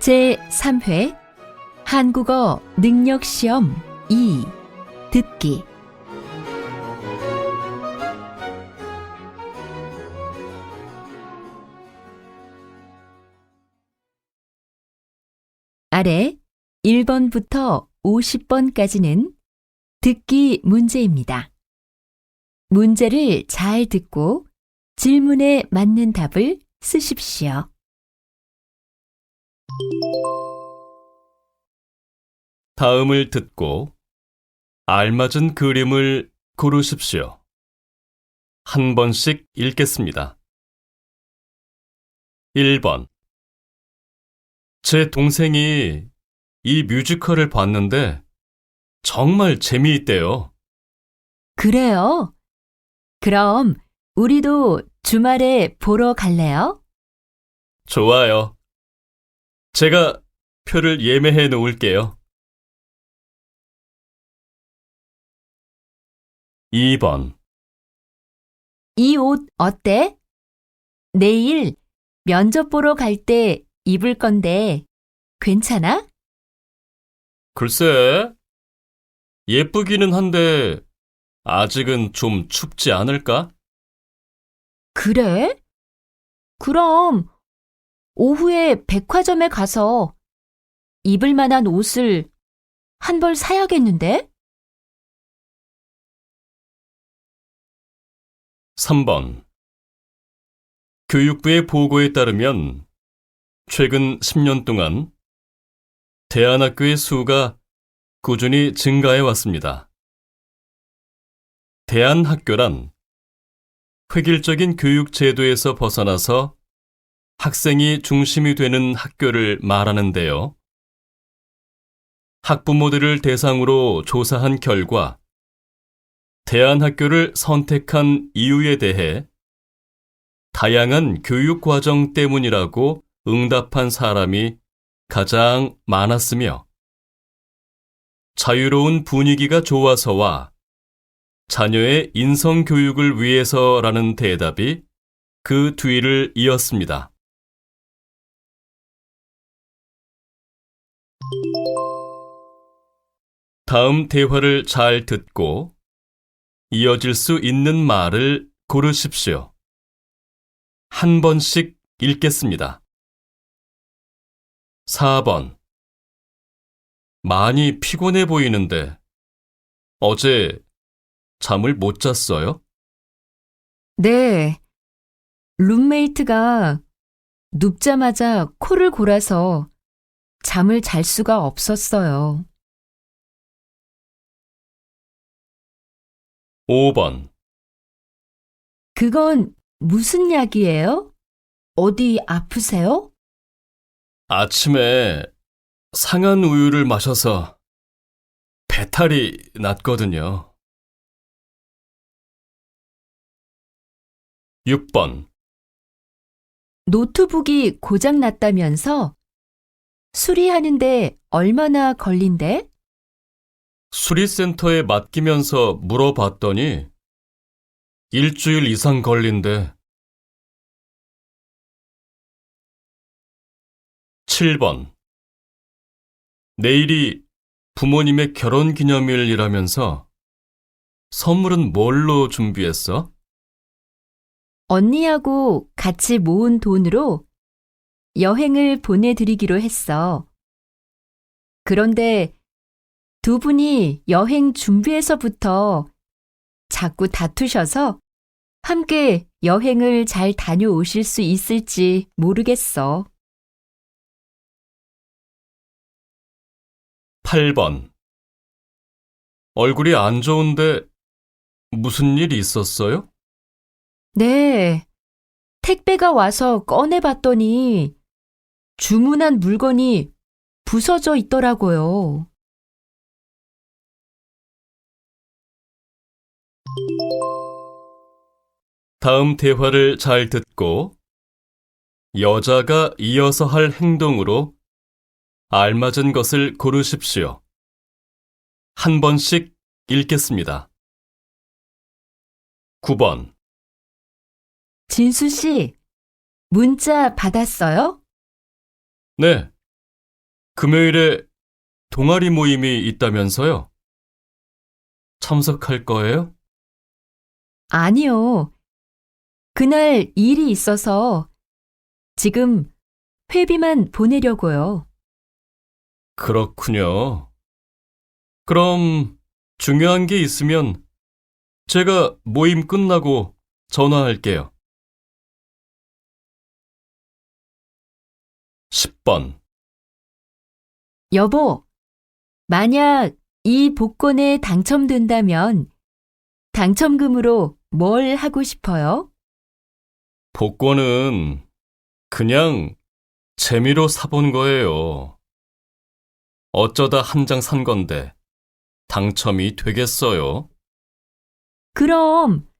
제3회 한국어 능력시험 2 듣기 아래 1번부터 50번까지는 듣기 문제입니다. 문제를 잘 듣고 질문에 맞는 답을 쓰십시오. 다음을 듣고 알맞은 그림을 고르십시오. 한 번씩 읽겠습니다. 1번. 제 동생이 이 뮤지컬을 봤는데 정말 재미있대요. 그래요? 그럼 우리도 주말에 보러 갈래요? 좋아요. 제가 표를 예매해 놓을게요. 2번. 이 옷 어때? 내일 면접 보러 갈 때 입을 건데 괜찮아? 글쎄, 예쁘기는 한데 아직은 좀 춥지 않을까? 그래? 그럼 오후에 백화점에 가서 입을 만한 옷을 한 벌 사야겠는데? 3번. 교육부의 보고에 따르면 최근 10년 동안 대안학교의 수가 꾸준히 증가해 왔습니다. 대안학교란 획일적인 교육 제도에서 벗어나서 학생이 중심이 되는 학교를 말하는데요. 학부모들을 대상으로 조사한 결과 대안학교를 선택한 이유에 대해 다양한 교육 과정 때문이라고 응답한 사람이 가장 많았으며 자유로운 분위기가 좋아서와 자녀의 인성 교육을 위해서라는 대답이 그 뒤를 이었습니다. 다음 대화를 잘 듣고 이어질 수 있는 말을 고르십시오. 한 번씩 읽겠습니다. 4번. 많이 피곤해 보이는데 어제 잠을 못 잤어요? 네. 룸메이트가 눕자마자 코를 골아서 잠을 잘 수가 없었어요. 5번. 그건 무슨 약이에요? 어디 아프세요? 아침에 상한 우유를 마셔서 배탈이 났거든요. 6번. 노트북이 고장 났다면서 수리하는데 얼마나 걸린대? 수리센터에 맡기면서 물어봤더니 일주일 이상 걸린대. 7번. 내일이 부모님의 결혼 기념일이라면서 선물은 뭘로 준비했어? 언니하고 같이 모은 돈으로 여행을 보내드리기로 했어. 그런데 두 분이 여행 준비에서부터 자꾸 다투셔서 함께 여행을 잘 다녀오실 수 있을지 모르겠어. 8번. 얼굴이 안 좋은데 무슨 일 있었어요? 네, 택배가 와서 꺼내봤더니 주문한 물건이 부서져 있더라고요. 다음 대화를 잘 듣고 여자가 이어서 할 행동으로 알맞은 것을 고르십시오. 한 번씩 읽겠습니다. 9번. 진수 씨, 문자 받았어요? 네, 금요일에 동아리 모임이 있다면서요? 참석할 거예요? 아니요. 그날 일이 있어서 지금 회비만 보내려고요. 그렇군요. 그럼 중요한 게 있으면 제가 모임 끝나고 전화할게요. 10번. 여보, 만약 이 복권에 당첨된다면 당첨금으로 뭘 하고 싶어요? 복권은 그냥 재미로 사본 거예요. 어쩌다 한 장 산 건데 당첨이 되겠어요? 그럼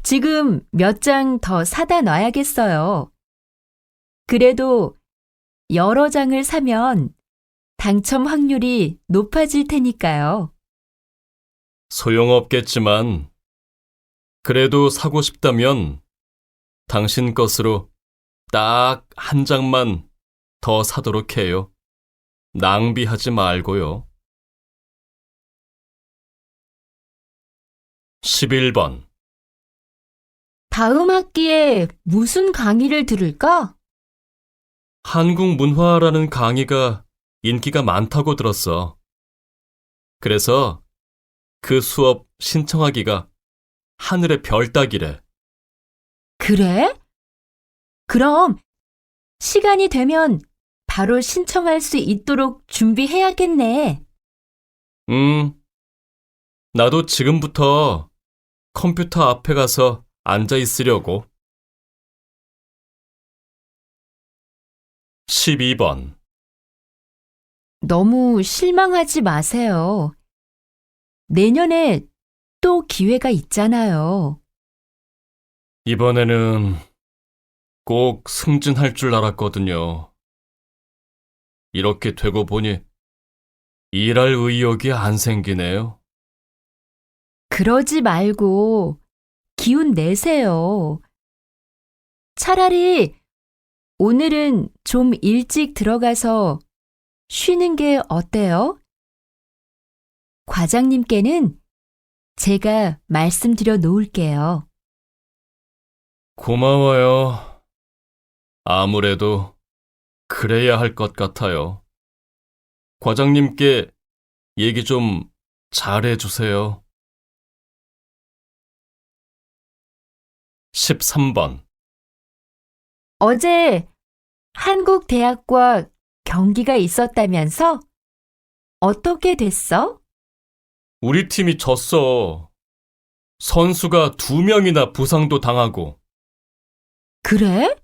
지금 몇 장 더 사다 놔야겠어요. 그래도 여러 장을 사면 당첨 확률이 높아질 테니까요. 소용없겠지만 그래도 사고 싶다면 당신 것으로 딱 한 장만 더 사도록 해요. 낭비하지 말고요. 11번. 다음 학기에 무슨 강의를 들을까? 한국 문화라는 강의가 인기가 많다고 들었어. 그래서 그 수업 신청하기가 하늘의 별 따기래. 그래? 그럼 시간이 되면 바로 신청할 수 있도록 준비해야겠네. 나도 지금부터 컴퓨터 앞에 가서 앉아 있으려고. 12번. 너무 실망하지 마세요. 내년에 또 기회가 있잖아요. 이번에는 꼭 승진할 줄 알았거든요. 이렇게 되고 보니 일할 의욕이 안 생기네요. 그러지 말고 기운 내세요. 차라리 오늘은 좀 일찍 들어가서 쉬는 게 어때요? 과장님께는 제가 말씀드려 놓을게요. 고마워요. 아무래도 그래야 할 것 같아요. 과장님께 얘기 좀 잘해주세요. 13번. 어제 한국대학과 경기가 있었다면서? 어떻게 됐어? 우리 팀이 졌어. 선수가 2명이나 부상도 당하고. 그래?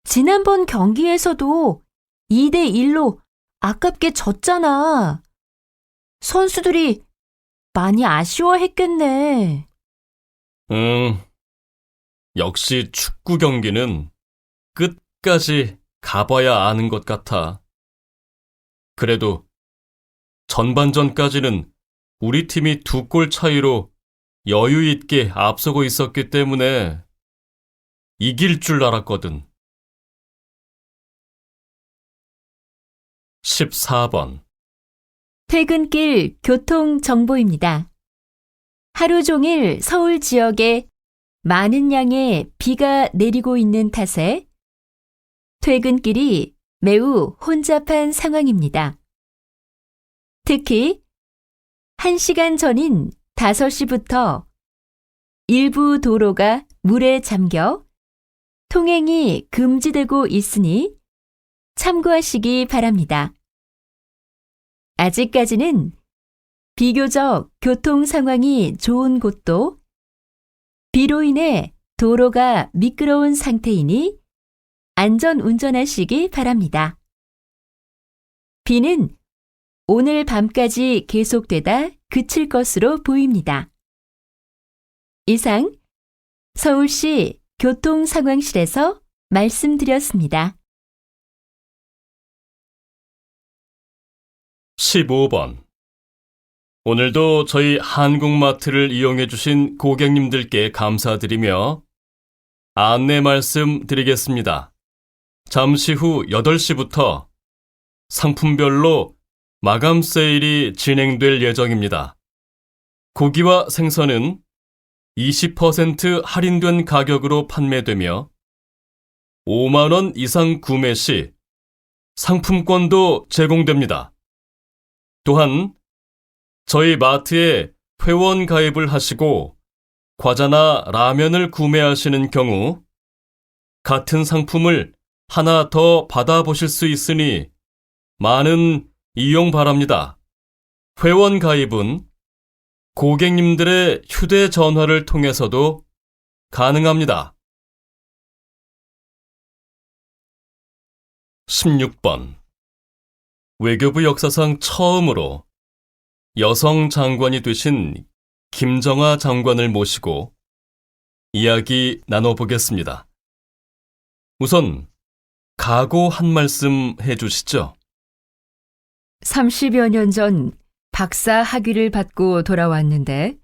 지난번 경기에서도 2대1로 아깝게 졌잖아. 선수들이 많이 아쉬워했겠네. 응. 역시 축구 경기는 끝까지 가봐야 아는 것 같아. 그래도 전반전까지는 우리 팀이 2골 차이로 여유 있게 앞서고 있었기 때문에 이길 줄 알았거든. 14번. 퇴근길 교통 정보입니다. 하루 종일 서울 지역에 많은 양의 비가 내리고 있는 탓에 퇴근길이 매우 혼잡한 상황입니다. 특히 1시간 전인 5시부터 일부 도로가 물에 잠겨 통행이 금지되고 있으니 참고하시기 바랍니다. 아직까지는 비교적 교통 상황이 좋은 곳도 비로 인해 도로가 미끄러운 상태이니 안전 운전하시기 바랍니다. 비는 오늘 밤까지 계속되다 그칠 것으로 보입니다. 이상 서울시 교통상황실에서 말씀드렸습니다. 15번. 오늘도 저희 한국마트를 이용해주신 고객님들께 감사드리며 안내 말씀 드리겠습니다. 잠시 후 8시부터 상품별로 마감 세일이 진행될 예정입니다. 고기와 생선은 20% 할인된 가격으로 판매되며 5만 원 이상 구매 시 상품권도 제공됩니다. 또한 저희 마트에 회원 가입을 하시고 과자나 라면을 구매하시는 경우 같은 상품을 하나 더 받아보실 수 있으니 많은 이용 바랍니다. 회원 가입은 고객님들의 휴대전화를 통해서도 가능합니다. 16번. 외교부 역사상 처음으로 여성 장관이 되신 김정아 장관을 모시고 이야기 나눠보겠습니다. 우선 각오 한 말씀 해주시죠. 30여 년 전 박사 학위를 받고 돌아왔는데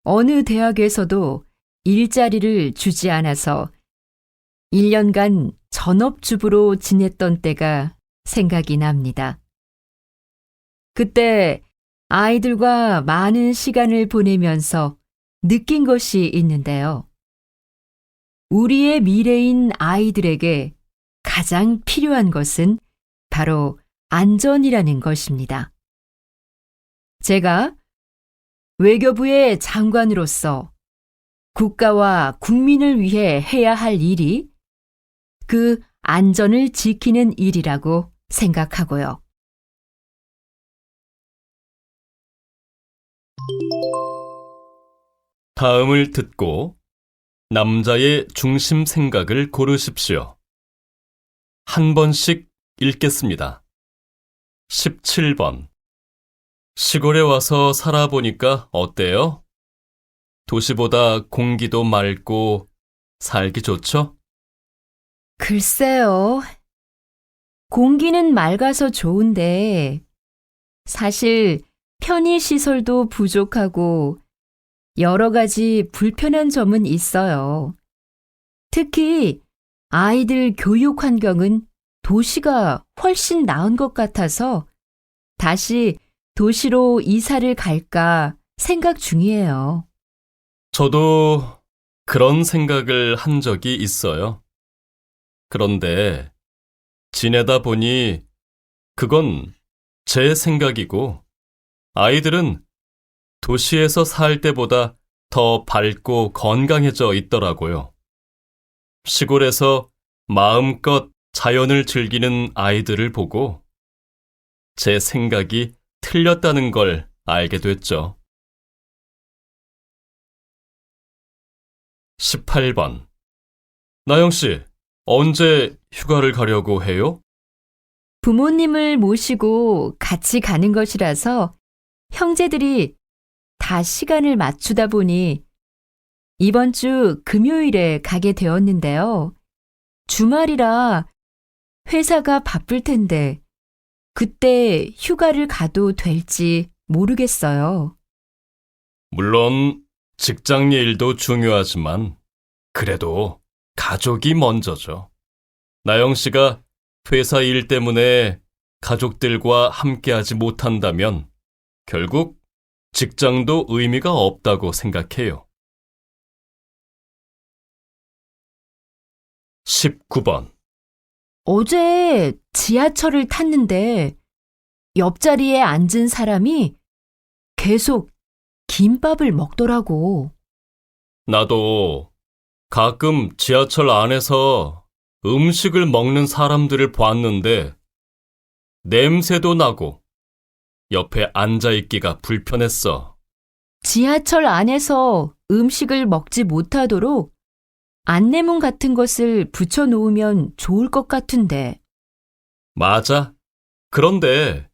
어느 대학에서도 일자리를 주지 않아서 1년간 전업주부로 지냈던 때가 생각이 납니다. 그때 아이들과 많은 시간을 보내면서 느낀 것이 있는데요. 우리의 미래인 아이들에게 가장 필요한 것은 바로 안전이라는 것입니다. 제가 외교부의 장관으로서 국가와 국민을 위해 해야 할 일이 그 안전을 지키는 일이라고 생각하고요. 다음을 듣고 남자의 중심 생각을 고르십시오. 한 번씩 읽겠습니다. 17번. 시골에 와서 살아보니까 어때요? 도시보다 공기도 맑고 살기 좋죠? 글쎄요. 공기는 맑아서 좋은데 사실 편의시설도 부족하고 여러 가지 불편한 점은 있어요. 특히 아이들 교육 환경은 도시가 훨씬 나은 것 같아서 다시 도시로 이사를 갈까 생각 중이에요. 저도 그런 생각을 한 적이 있어요. 그런데 지내다 보니 그건 제 생각이고 아이들은 도시에서 살 때보다 더 밝고 건강해져 있더라고요. 시골에서 마음껏 자연을 즐기는 아이들을 보고 제 생각이 틀렸다는 걸 알게 됐죠. 18번. 나영 씨, 언제 휴가를 가려고 해요? 부모님을 모시고 같이 가는 것이라서 형제들이 다 시간을 맞추다 보니 이번 주 금요일에 가게 되었는데요. 주말이라 회사가 바쁠 텐데 그때 휴가를 가도 될지 모르겠어요. 물론 직장 일도 중요하지만 그래도 가족이 먼저죠. 나영 씨가 회사 일 때문에 가족들과 함께하지 못한다면 결국 직장도 의미가 없다고 생각해요. 19번. 어제 지하철을 탔는데 옆자리에 앉은 사람이 계속 김밥을 먹더라고. 나도 가끔 지하철 안에서 음식을 먹는 사람들을 봤는데 냄새도 나고 옆에 앉아있기가 불편했어. 지하철 안에서 음식을 먹지 못하도록 안내문 같은 것을 붙여놓으면 좋을 것 같은데. 맞아. 그런데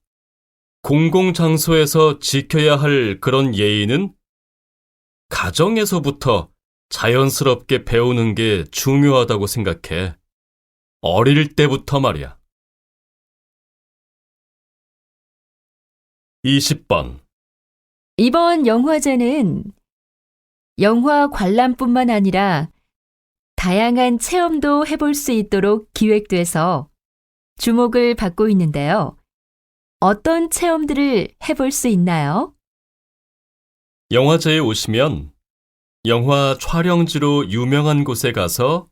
공공장소에서 지켜야 할 그런 예의는 가정에서부터 자연스럽게 배우는 게 중요하다고 생각해. 어릴 때부터 말이야. 20번. 이번 영화제는 영화 관람뿐만 아니라 다양한 체험도 해볼 수 있도록 기획돼서 주목을 받고 있는데요. 어떤 체험들을 해볼 수 있나요? 영화제에 오시면 영화 촬영지로 유명한 곳에 가서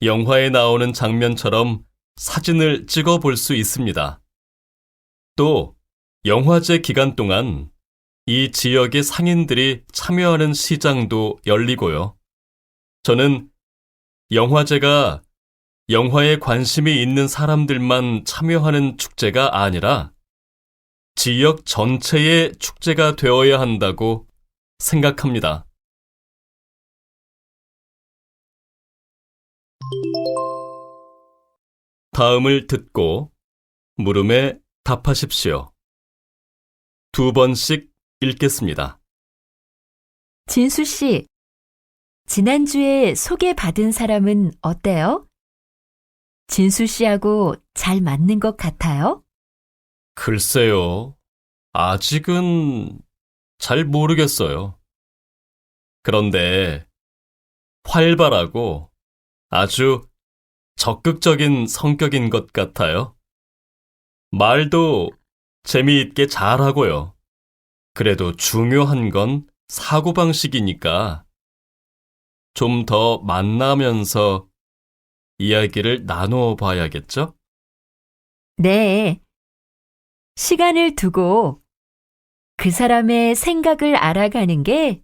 영화에 나오는 장면처럼 사진을 찍어 볼 수 있습니다. 또 영화제 기간 동안 이 지역의 상인들이 참여하는 시장도 열리고요. 저는 영화제가 영화에 관심이 있는 사람들만 참여하는 축제가 아니라 지역 전체의 축제가 되어야 한다고 생각합니다. 다음을 듣고 물음에 답하십시오. 2번씩 읽겠습니다. 진수 씨, 지난주에 소개받은 사람은 어때요? 진수 씨하고 잘 맞는 것 같아요? 글쎄요. 아직은 잘 모르겠어요. 그런데 활발하고 아주 적극적인 성격인 것 같아요. 말도 재미있게 잘하고요. 그래도 중요한 건 사고방식이니까 좀 더 만나면서 이야기를 나누어 봐야겠죠? 네. 시간을 두고 그 사람의 생각을 알아가는 게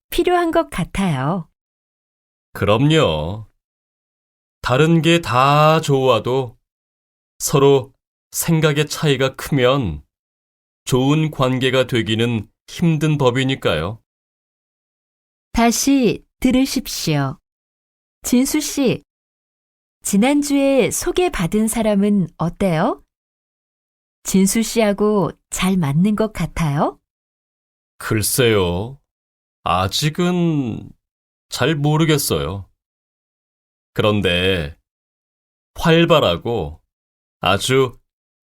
필요한 것 같아요. 그럼요. 다른 게 다 좋아도 서로 생각의 차이가 크면 좋은 관계가 되기는 힘든 법이니까요. 다시 들으십시오. 진수 씨, 지난주에 소개받은 사람은 어때요? 진수 씨하고 잘 맞는 것 같아요? 글쎄요. 아직은 잘 모르겠어요. 그런데 활발하고 아주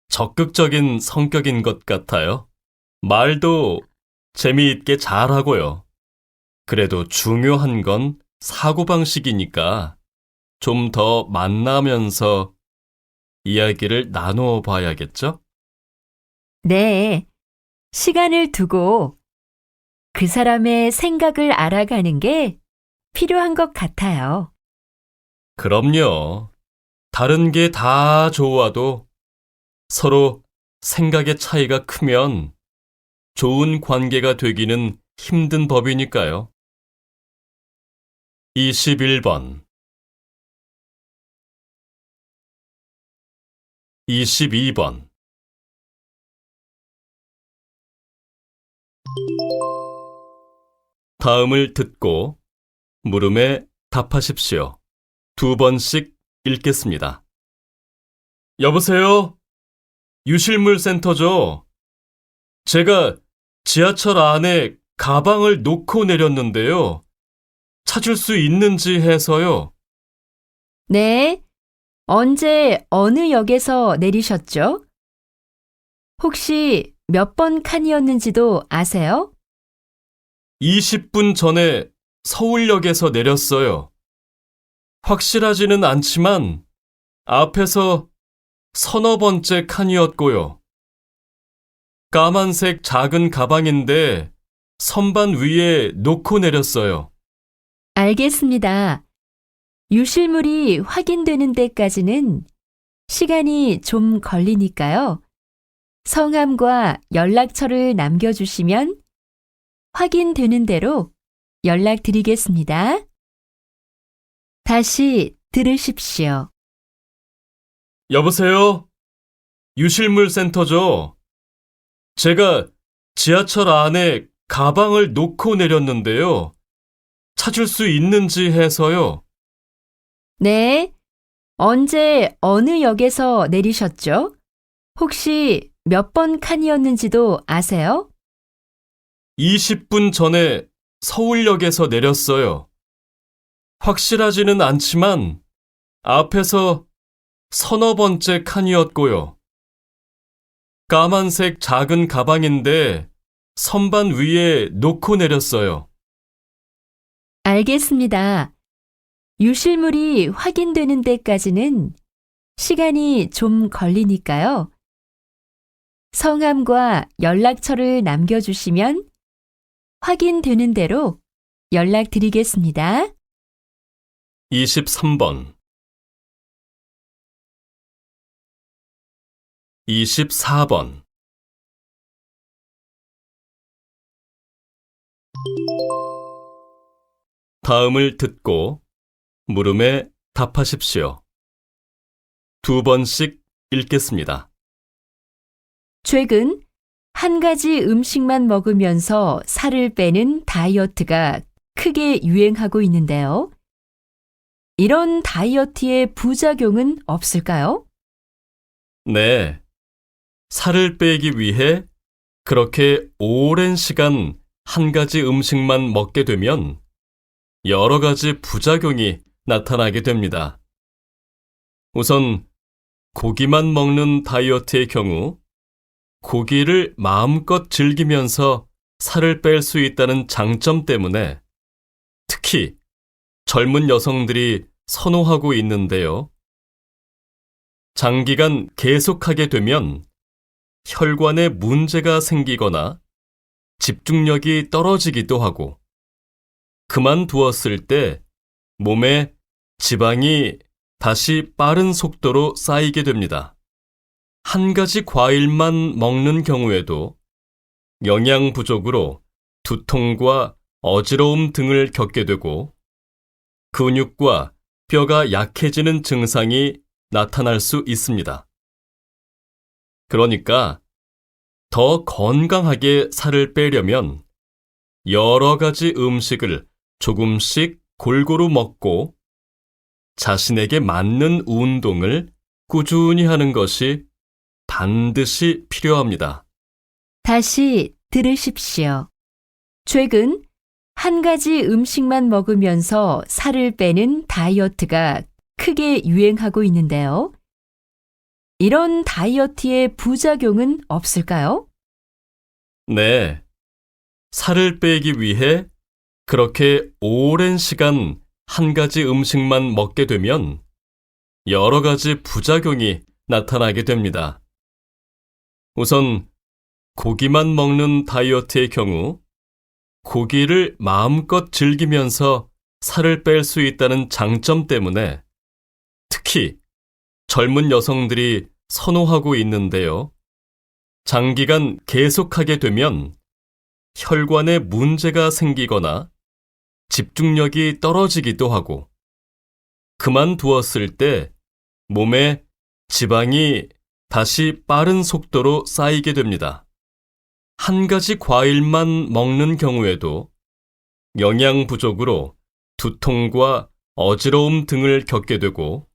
적극적인 성격인 것 같아요. 말도 재미있게 잘하고요. 그래도 중요한 건 사고방식이니까 좀 더 만나면서 이야기를 나누어 봐야겠죠? 네. 시간을 두고 그 사람의 생각을 알아가는 게 필요한 것 같아요. 그럼요. 다른 게 다 좋아도 서로 생각의 차이가 크면 좋은 관계가 되기는 힘든 법이니까요. 21번 22번 다음을 듣고 물음에 답하십시오. 2번씩 읽겠습니다. 여보세요? 유실물 센터죠? 제가 지하철 안에 가방을 놓고 내렸는데요. 찾을 수 있는지 해서요. 네. 언제 어느 역에서 내리셨죠? 혹시 몇 번 칸이었는지도 아세요? 20분 전에 서울역에서 내렸어요. 확실하지는 않지만 앞에서 서너 번째 칸이었고요. 까만색 작은 가방인데 선반 위에 놓고 내렸어요. 알겠습니다. 유실물이 확인되는 데까지는 시간이 좀 걸리니까요. 성함과 연락처를 남겨주시면 확인되는 대로 연락드리겠습니다. 다시 들으십시오. 여보세요? 유실물 센터죠? 제가 지하철 안에 가방을 놓고 내렸는데요. 찾을 수 있는지 해서요. 네. 언제 어느 역에서 내리셨죠? 혹시 몇 번 칸이었는지도 아세요? 20분 전에 서울역에서 내렸어요. 확실하지는 않지만 앞에서 서너 번째 칸이었고요. 까만색 작은 가방인데 선반 위에 놓고 내렸어요. 알겠습니다. 유실물이 확인되는 데까지는 시간이 좀 걸리니까요. 성함과 연락처를 남겨주시면 확인되는 대로 연락드리겠습니다. 23번 24번 다음을 듣고 물음에 답하십시오. 2번씩 읽겠습니다. 최근 한 가지 음식만 먹으면서 살을 빼는 다이어트가 크게 유행하고 있는데요. 이런 다이어트의 부작용은 없을까요? 네, 살을 빼기 위해 그렇게 오랜 시간 한 가지 음식만 먹게 되면 여러 가지 부작용이 나타나게 됩니다. 우선 고기만 먹는 다이어트의 경우 고기를 마음껏 즐기면서 살을 뺄 수 있다는 장점 때문에 특히 젊은 여성들이 선호하고 있는데요. 장기간 계속하게 되면 혈관에 문제가 생기거나 집중력이 떨어지기도 하고 그만두었을 때 몸에 지방이 다시 빠른 속도로 쌓이게 됩니다. 한 가지 과일만 먹는 경우에도 영양 부족으로 두통과 어지러움 등을 겪게 되고 근육과 뼈가 약해지는 증상이 나타날 수 있습니다. 그러니까 더 건강하게 살을 빼려면 여러 가지 음식을 조금씩 골고루 먹고 자신에게 맞는 운동을 꾸준히 하는 것이 반드시 필요합니다. 다시 들으십시오. 최근 한 가지 음식만 먹으면서 살을 빼는 다이어트가 크게 유행하고 있는데요. 이런 다이어트의 부작용은 없을까요? 네, 살을 빼기 위해 그렇게 오랜 시간 한 가지 음식만 먹게 되면 여러 가지 부작용이 나타나게 됩니다. 우선 고기만 먹는 다이어트의 경우 고기를 마음껏 즐기면서 살을 뺄 수 있다는 장점 때문에 특히 젊은 여성들이 선호하고 있는데요. 장기간 계속하게 되면 혈관에 문제가 생기거나 집중력이 떨어지기도 하고 그만두었을 때 몸에 지방이 다시 빠른 속도로 쌓이게 됩니다. 한 가지 과일만 먹는 경우에도 영양 부족으로 두통과 어지러움 등을 겪게 되고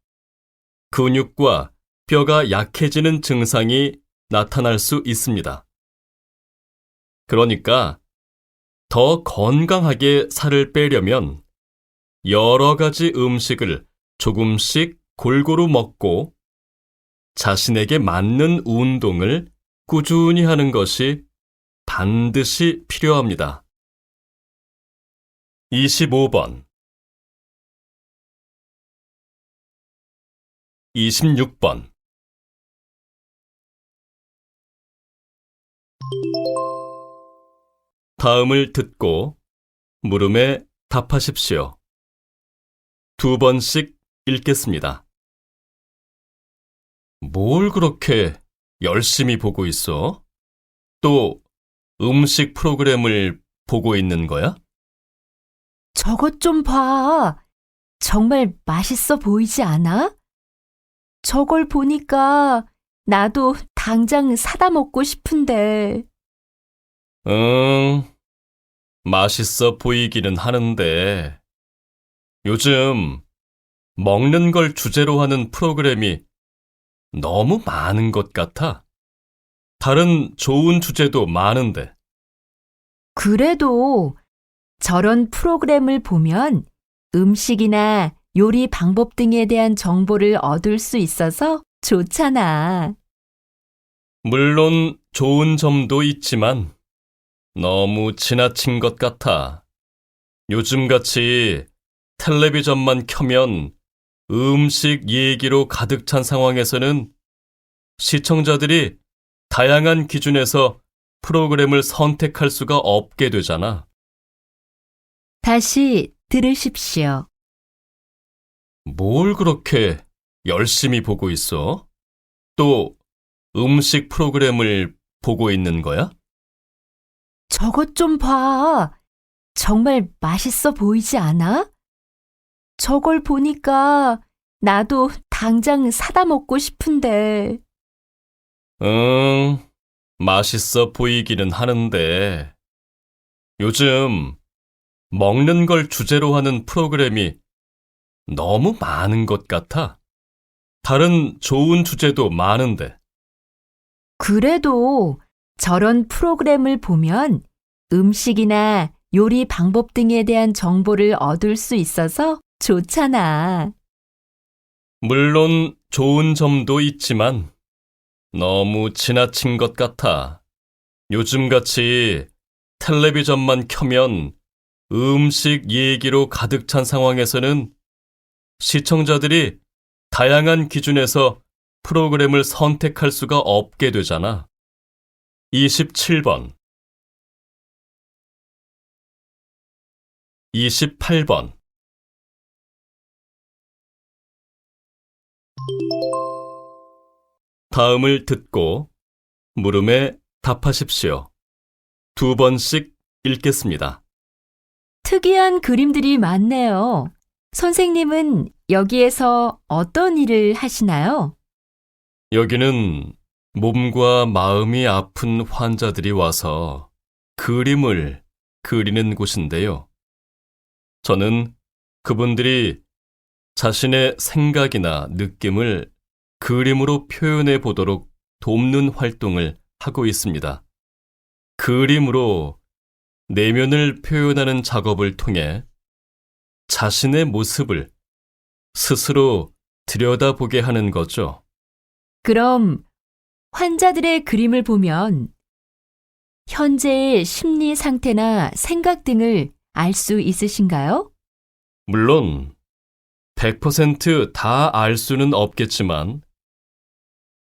근육과 뼈가 약해지는 증상이 나타날 수 있습니다. 그러니까 더 건강하게 살을 빼려면 여러 가지 음식을 조금씩 골고루 먹고 자신에게 맞는 운동을 꾸준히 하는 것이 반드시 필요합니다. 25번 26번 다음을 듣고 물음에 답하십시오. 2번씩 읽겠습니다. 뭘 그렇게 열심히 보고 있어? 또 음식 프로그램을 보고 있는 거야? 저것 좀 봐. 정말 맛있어 보이지 않아? 저걸 보니까 나도 당장 사다 먹고 싶은데. 맛있어 보이기는 하는데 요즘 먹는 걸 주제로 하는 프로그램이 너무 많은 것 같아. 다른 좋은 주제도 많은데. 그래도 저런 프로그램을 보면 음식이나 요리 방법 등에 대한 정보를 얻을 수 있어서 좋잖아. 물론 좋은 점도 있지만 너무 지나친 것 같아. 요즘같이 텔레비전만 켜면 음식 얘기로 가득 찬 상황에서는 시청자들이 다양한 기준에서 프로그램을 선택할 수가 없게 되잖아. 다시 들으십시오. 뭘 그렇게 열심히 보고 있어? 또 음식 프로그램을 보고 있는 거야? 저것 좀 봐. 정말 맛있어 보이지 않아? 저걸 보니까 나도 당장 사다 먹고 싶은데. 응, 맛있어 보이기는 하는데 요즘 먹는 걸 주제로 하는 프로그램이 너무 많은 것 같아. 다른 좋은 주제도 많은데. 그래도 저런 프로그램을 보면 음식이나 요리 방법 등에 대한 정보를 얻을 수 있어서 좋잖아. 물론 좋은 점도 있지만 너무 지나친 것 같아. 요즘같이 텔레비전만 켜면 음식 얘기로 가득 찬 상황에서는 시청자들이 다양한 기준에서 프로그램을 선택할 수가 없게 되잖아. 27번, 28번. 다음을 듣고 물음에 답하십시오. 두 번씩 읽겠습니다. 특이한 그림들이 많네요. 선생님은 여기에서 어떤 일을 하시나요? 여기는 몸과 마음이 아픈 환자들이 와서 그림을 그리는 곳인데요. 저는 그분들이 자신의 생각이나 느낌을 그림으로 표현해 보도록 돕는 활동을 하고 있습니다. 그림으로 내면을 표현하는 작업을 통해 자신의 모습을 스스로 들여다보게 하는 거죠. 그럼 환자들의 그림을 보면 현재의 심리 상태나 생각 등을 알 수 있으신가요? 물론 100% 다 알 수는 없겠지만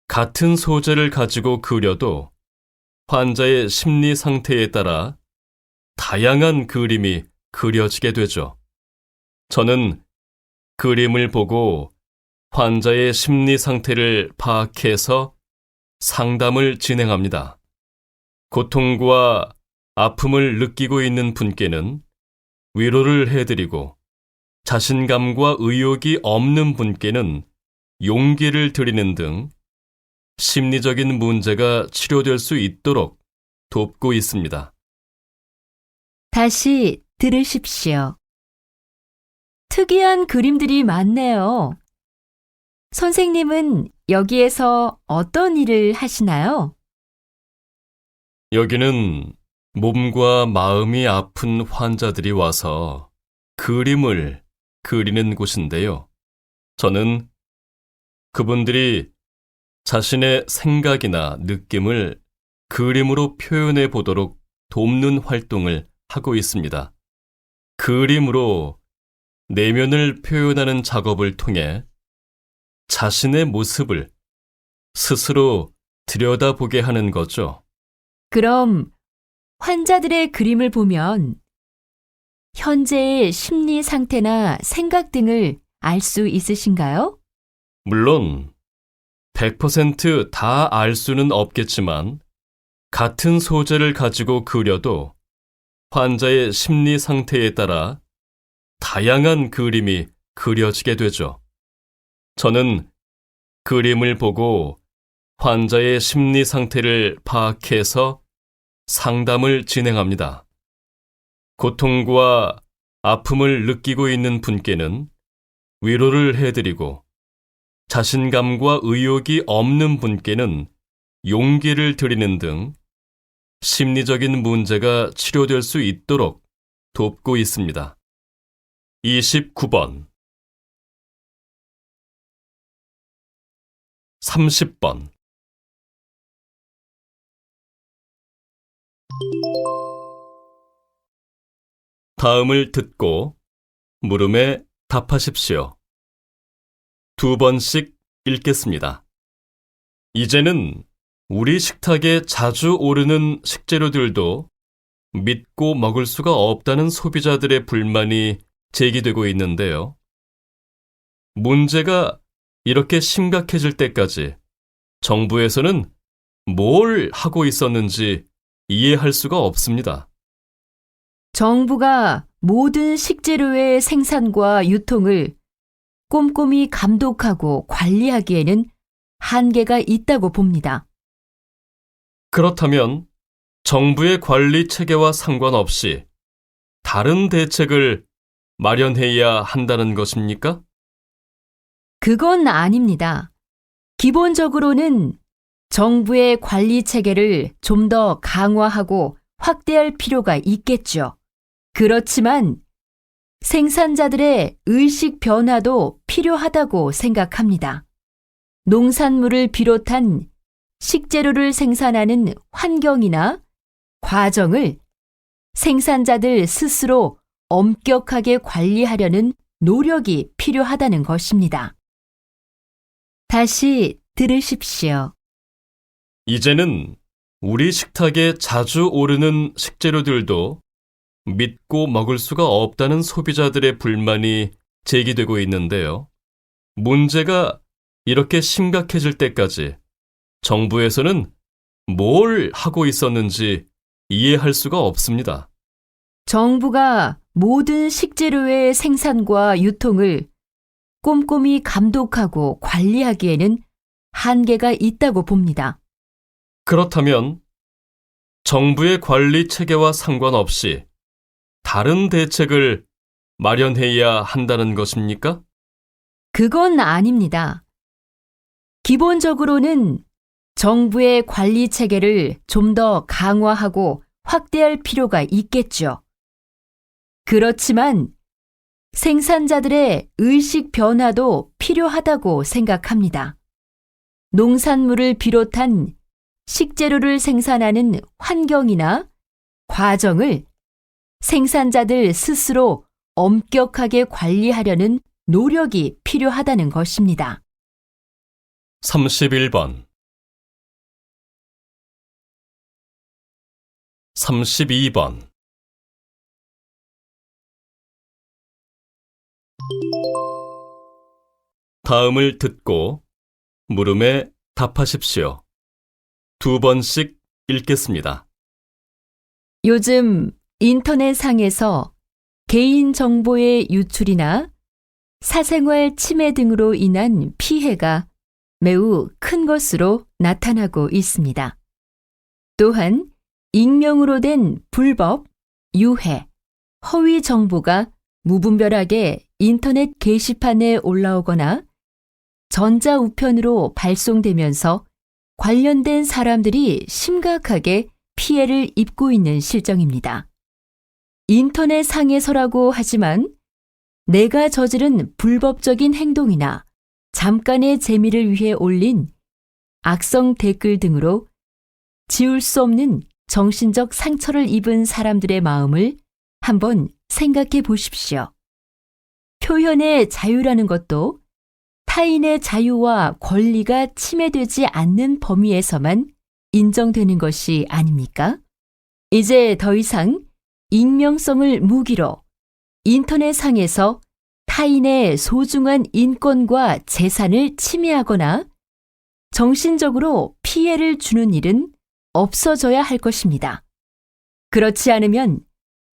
같은 소재를 가지고 그려도 환자의 심리 상태에 따라 다양한 그림이 그려지게 되죠. 저는 그림을 보고 환자의 심리 상태를 파악해서 상담을 진행합니다. 고통과 아픔을 느끼고 있는 분께는 위로를 해드리고 자신감과 의욕이 없는 분께는 용기를 드리는 등 심리적인 문제가 치료될 수 있도록 돕고 있습니다. 다시 들으십시오. 특이한 그림들이 많네요. 선생님은 여기에서 어떤 일을 하시나요? 여기는 몸과 마음이 아픈 환자들이 와서 그림을 그리는 곳인데요. 저는 그분들이 자신의 생각이나 느낌을 그림으로 표현해 보도록 돕는 활동을 하고 있습니다. 그림으로 내면을 표현하는 작업을 통해 자신의 모습을 스스로 들여다보게 하는 거죠. 그럼 환자들의 그림을 보면 현재의 심리 상태나 생각 등을 알 수 있으신가요? 물론 100% 다 알 수는 없겠지만 같은 소재를 가지고 그려도 환자의 심리 상태에 따라 다양한 그림이 그려지게 되죠. 저는 그림을 보고 환자의 심리 상태를 파악해서 상담을 진행합니다. 고통과 아픔을 느끼고 있는 분께는 위로를 해드리고 자신감과 의욕이 없는 분께는 용기를 드리는 등 심리적인 문제가 치료될 수 있도록 돕고 있습니다. 29번, 30번. 다음을 듣고 물음에 답하십시오. 2번씩 읽겠습니다. 이제는 우리 식탁에 자주 오르는 식재료들도 믿고 먹을 수가 없다는 소비자들의 불만이 제기되고 있는데요. 문제가 이렇게 심각해질 때까지 정부에서는 뭘 하고 있었는지 이해할 수가 없습니다. 정부가 모든 식재료의 생산과 유통을 꼼꼼히 감독하고 관리하기에는 한계가 있다고 봅니다. 그렇다면 정부의 관리 체계와 상관없이 다른 대책을 마련해야 한다는 것입니까? 그건 아닙니다. 기본적으로는 정부의 관리 체계를 좀 더 강화하고 확대할 필요가 있겠죠. 그렇지만 생산자들의 의식 변화도 필요하다고 생각합니다. 농산물을 비롯한 식재료를 생산하는 환경이나 과정을 생산자들 스스로 엄격하게 관리하려는 노력이 필요하다는 것입니다. 다시 들으십시오. 이제는 우리 식탁에 자주 오르는 식재료들도 믿고 먹을 수가 없다는 소비자들의 불만이 제기되고 있는데요. 문제가 이렇게 심각해질 때까지 정부에서는 뭘 하고 있었는지 이해할 수가 없습니다. 정부가 모든 식재료의 생산과 유통을 꼼꼼히 감독하고 관리하기에는 한계가 있다고 봅니다. 그렇다면 정부의 관리 체계와 상관없이 다른 대책을 마련해야 한다는 것입니까? 그건 아닙니다. 기본적으로는 정부의 관리 체계를 좀 더 강화하고 확대할 필요가 있겠죠. 그렇지만 생산자들의 의식 변화도 필요하다고 생각합니다. 농산물을 비롯한 식재료를 생산하는 환경이나 과정을 생산자들 스스로 엄격하게 관리하려는 노력이 필요하다는 것입니다. 31번 32번 다음을 듣고 물음에 답하십시오. 2번씩 읽겠습니다. 요즘 인터넷상에서 개인정보의 유출이나 사생활 침해 등으로 인한 피해가 매우 큰 것으로 나타나고 있습니다. 또한 익명으로 된 불법, 유해, 허위 정보가 무분별하게 인터넷 게시판에 올라오거나 전자우편으로 발송되면서 관련된 사람들이 심각하게 피해를 입고 있는 실정입니다. 인터넷 상에서라고 하지만 내가 저지른 불법적인 행동이나 잠깐의 재미를 위해 올린 악성 댓글 등으로 지울 수 없는 정신적 상처를 입은 사람들의 마음을 한번 생각해 보십시오. 표현의 자유라는 것도 타인의 자유와 권리가 침해되지 않는 범위에서만 인정되는 것이 아닙니까? 이제 더 이상 익명성을 무기로 인터넷상에서 타인의 소중한 인권과 재산을 침해하거나 정신적으로 피해를 주는 일은 없어져야 할 것입니다. 그렇지 않으면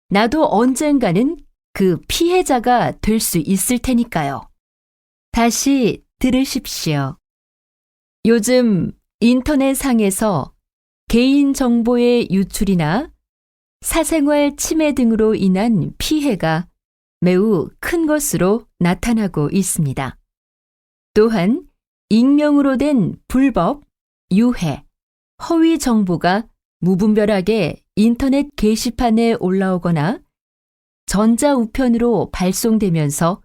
나도 언젠가는 그 피해자가 될 수 있을 테니까요. 다시 들으십시오. 요즘 인터넷상에서 개인정보의 유출이나 사생활 침해 등으로 인한 피해가 매우 큰 것으로 나타나고 있습니다. 또한 익명으로 된 불법, 유해, 허위 정보가 무분별하게 인터넷 게시판에 올라오거나 전자우편으로 발송되면서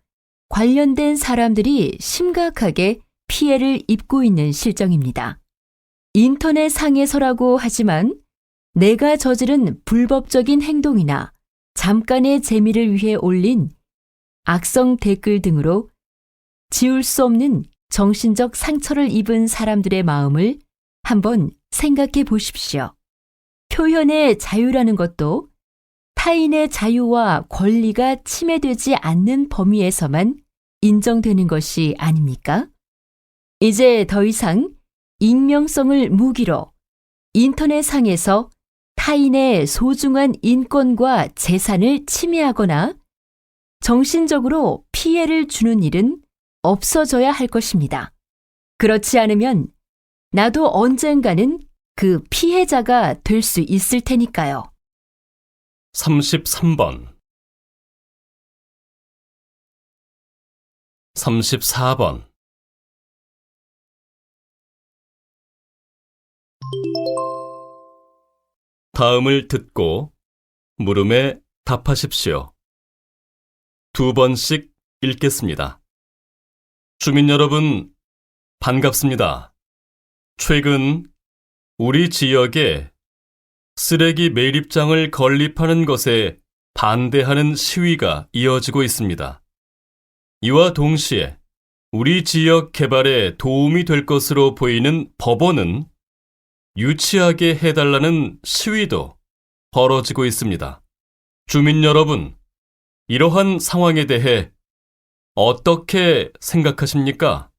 관련된 사람들이 심각하게 피해를 입고 있는 실정입니다. 인터넷 상에서라고 하지만 내가 저지른 불법적인 행동이나 잠깐의 재미를 위해 올린 악성 댓글 등으로 지울 수 없는 정신적 상처를 입은 사람들의 마음을 한번 생각해 보십시오. 표현의 자유라는 것도 타인의 자유와 권리가 침해되지 않는 범위에서만 인정되는 것이 아닙니까? 이제 더 이상 익명성을 무기로 인터넷상에서 타인의 소중한 인권과 재산을 침해하거나 정신적으로 피해를 주는 일은 없어져야 할 것입니다. 그렇지 않으면 나도 언젠가는 그 피해자가 될 수 있을 테니까요. 33번 34번 다음을 듣고 물음에 답하십시오. 2번씩 읽겠습니다. 주민 여러분, 반갑습니다. 최근 우리 지역에 쓰레기 매립장을 건립하는 것에 반대하는 시위가 이어지고 있습니다. 이와 동시에 우리 지역 개발에 도움이 될 것으로 보이는 법원은 유치하게 해달라는 시위도 벌어지고 있습니다. 주민 여러분, 이러한 상황에 대해 어떻게 생각하십니까?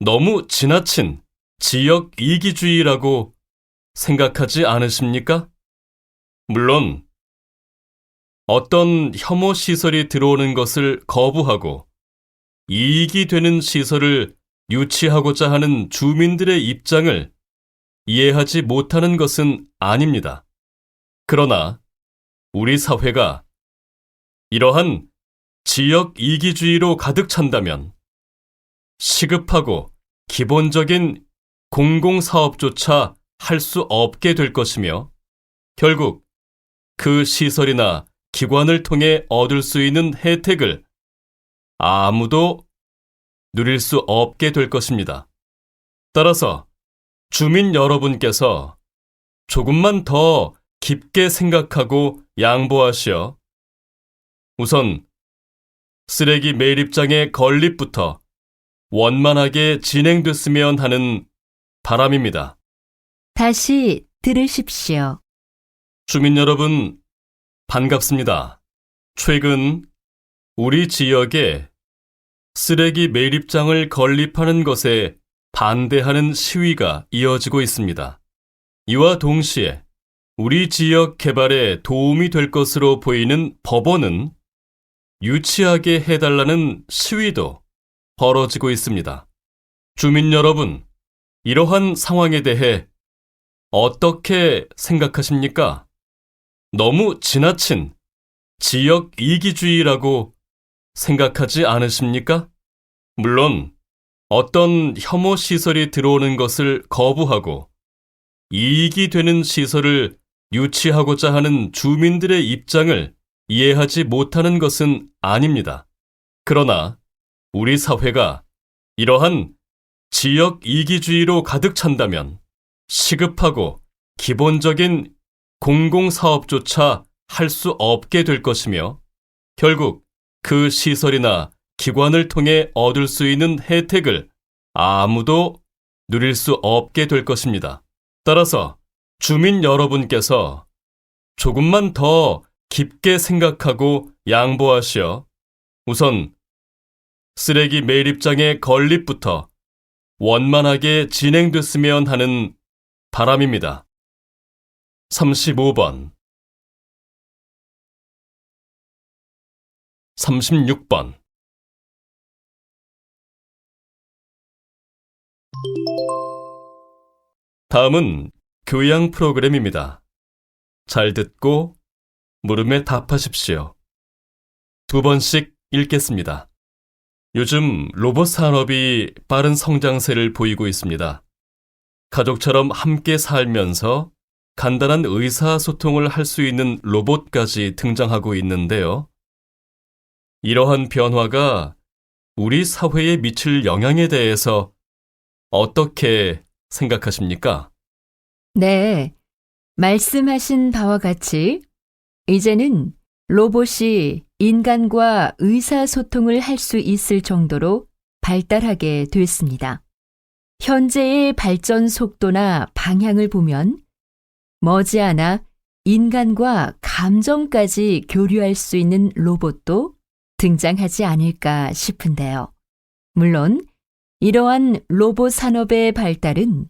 너무 지나친 지역 이기주의라고 생각하지 않으십니까? 물론 어떤 혐오 시설이 들어오는 것을 거부하고 이익이 되는 시설을 유치하고자 하는 주민들의 입장을 이해하지 못하는 것은 아닙니다. 그러나 우리 사회가 이러한 지역 이기주의로 가득 찬다면 시급하고 기본적인 공공사업조차 할 수 없게 될 것이며 결국 그 시설이나 기관을 통해 얻을 수 있는 혜택을 아무도 누릴 수 없게 될 것입니다. 따라서 주민 여러분께서 조금만 더 깊게 생각하고 양보하시어 우선 쓰레기 매립장의 건립부터 원만하게 진행됐으면 하는 바람입니다. 다시 들으십시오. 주민 여러분, 반갑습니다. 최근 우리 지역에 쓰레기 매립장을 건립하는 것에 반대하는 시위가 이어지고 있습니다. 이와 동시에 우리 지역 개발에 도움이 될 것으로 보이는 법원은 유치하게 해달라는 시위도 벌어지고 있습니다. 주민 여러분, 이러한 상황에 대해 어떻게 생각하십니까? 너무 지나친 지역 이기주의라고 생각하지 않으십니까? 물론 어떤 혐오 시설이 들어오는 것을 거부하고 이익이 되는 시설을 유치하고자 하는 주민들의 입장을 이해하지 못하는 것은 아닙니다. 그러나 우리 사회가 이러한 지역 이기주의로 가득 찬다면 시급하고 기본적인 공공사업조차 할 수 없게 될 것이며 결국 그 시설이나 기관을 통해 얻을 수 있는 혜택을 아무도 누릴 수 없게 될 것입니다. 따라서 주민 여러분께서 조금만 더 깊게 생각하고 양보하시어 우선 쓰레기 매립장의 건립부터 원만하게 진행됐으면 하는 바람입니다. 35번 36번 다음은 교양 프로그램입니다. 잘 듣고 물음에 답하십시오. 2번씩 읽겠습니다. 요즘 로봇 산업이 빠른 성장세를 보이고 있습니다. 가족처럼 함께 살면서 간단한 의사소통을 할 수 있는 로봇까지 등장하고 있는데요. 이러한 변화가 우리 사회에 미칠 영향에 대해서 어떻게 생각하십니까? 네, 말씀하신 바와 같이 이제는 로봇이 인간과 의사소통을 할 수 있을 정도로 발달하게 됐습니다. 현재의 발전 속도나 방향을 보면 머지않아 인간과 감정까지 교류할 수 있는 로봇도 등장하지 않을까 싶은데요. 물론 이러한 로봇 산업의 발달은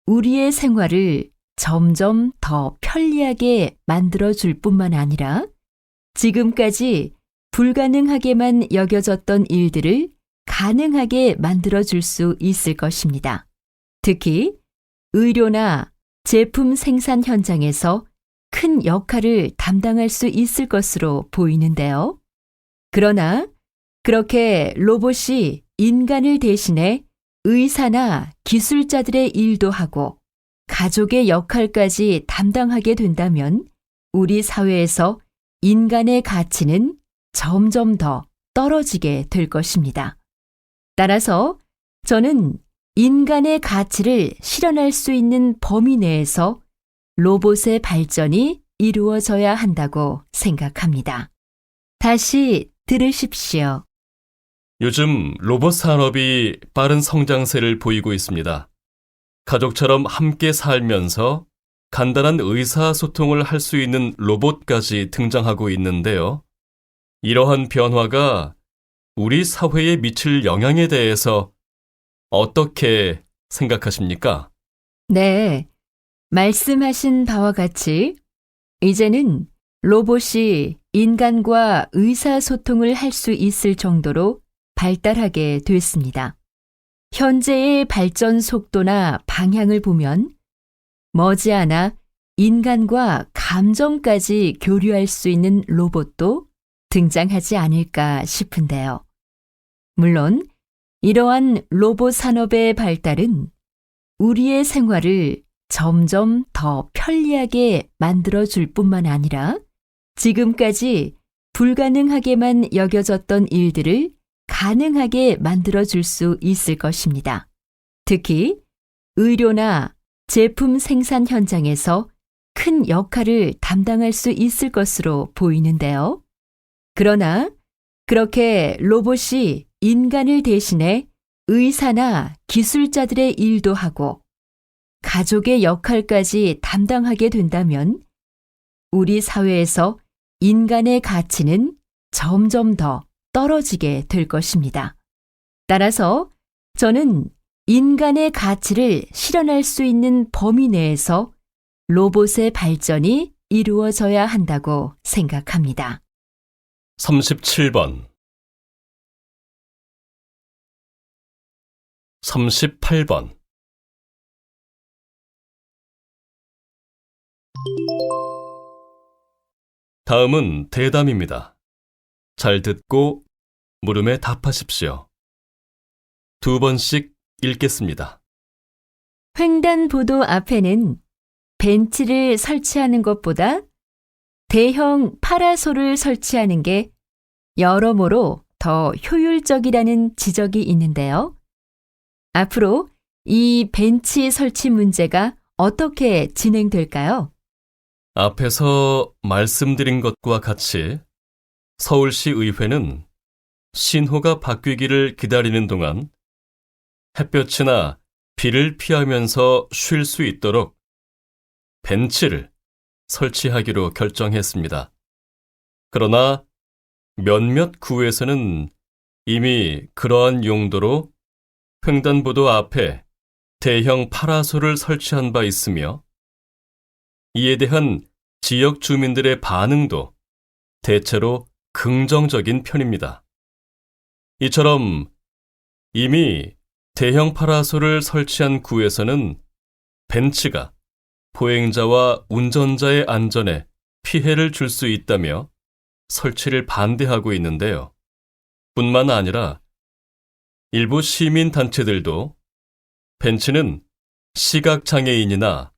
우리의 생활을 점점 더 편리하게 만들어줄 뿐만 아니라 지금까지 불가능하게만 여겨졌던 일들을 가능하게 만들어줄 수 있을 것입니다. 특히 의료나 제품 생산 현장에서 큰 역할을 담당할 수 있을 것으로 보이는데요. 그러나 그렇게 로봇이 인간을 대신해 의사나 기술자들의 일도 하고 가족의 역할까지 담당하게 된다면 우리 사회에서 인간의 가치는 점점 더 떨어지게 될 것입니다. 따라서 저는 인간의 가치를 실현할 수 있는 범위 내에서 로봇의 발전이 이루어져야 한다고 생각합니다. 다시 들으십시오. 요즘 로봇 산업이 빠른 성장세를 보이고 있습니다. 가족처럼 함께 살면서 간단한 의사소통을 할 수 있는 로봇까지 등장하고 있는데요. 이러한 변화가 우리 사회에 미칠 영향에 대해서 어떻게 생각하십니까? 네, 말씀하신 바와 같이 이제는 로봇이 인간과 의사소통을 할 수 있을 정도로 발달하게 됐습니다. 현재의 발전 속도나 방향을 보면 머지않아 인간과 감정까지 교류할 수 있는 로봇도 등장하지 않을까 싶은데요. 물론 이러한 로봇 산업의 발달은 우리의 생활을 점점 더 편리하게 만들어줄 뿐만 아니라 지금까지 불가능하게만 여겨졌던 일들을 가능하게 만들어줄 수 있을 것입니다. 특히 의료나 제품 생산 현장에서 큰 역할을 담당할 수 있을 것으로 보이는데요. 그러나 그렇게 로봇이 인간을 대신해 의사나 기술자들의 일도 하고 가족의 역할까지 담당하게 된다면 우리 사회에서 인간의 가치는 점점 더 떨어지게 될 것입니다. 따라서 저는 인간의 가치를 실현할 수 있는 범위 내에서 로봇의 발전이 이루어져야 한다고 생각합니다. 37번 38번 다음은 대담입니다. 잘 듣고 물음에 답하십시오. 2번씩 읽겠습니다. 횡단보도 앞에는 벤치를 설치하는 것보다 대형 파라솔을 설치하는 게 여러모로 더 효율적이라는 지적이 있는데요. 앞으로 이 벤치 설치 문제가 어떻게 진행될까요? 앞에서 말씀드린 것과 같이 서울시 의회는 신호가 바뀌기를 기다리는 동안 햇볕이나 비를 피하면서 쉴 수 있도록 벤치를 설치하기로 결정했습니다. 그러나 몇몇 구에서는 이미 그러한 용도로 횡단보도 앞에 대형 파라솔을 설치한 바 있으며 이에 대한 지역 주민들의 반응도 대체로 긍정적인 편입니다. 이처럼 이미 대형 파라솔을 설치한 구에서는 벤치가 보행자와 운전자의 안전에 피해를 줄 수 있다며 설치를 반대하고 있는데요. 뿐만 아니라 일부 시민단체들도 벤치는 시각장애인이나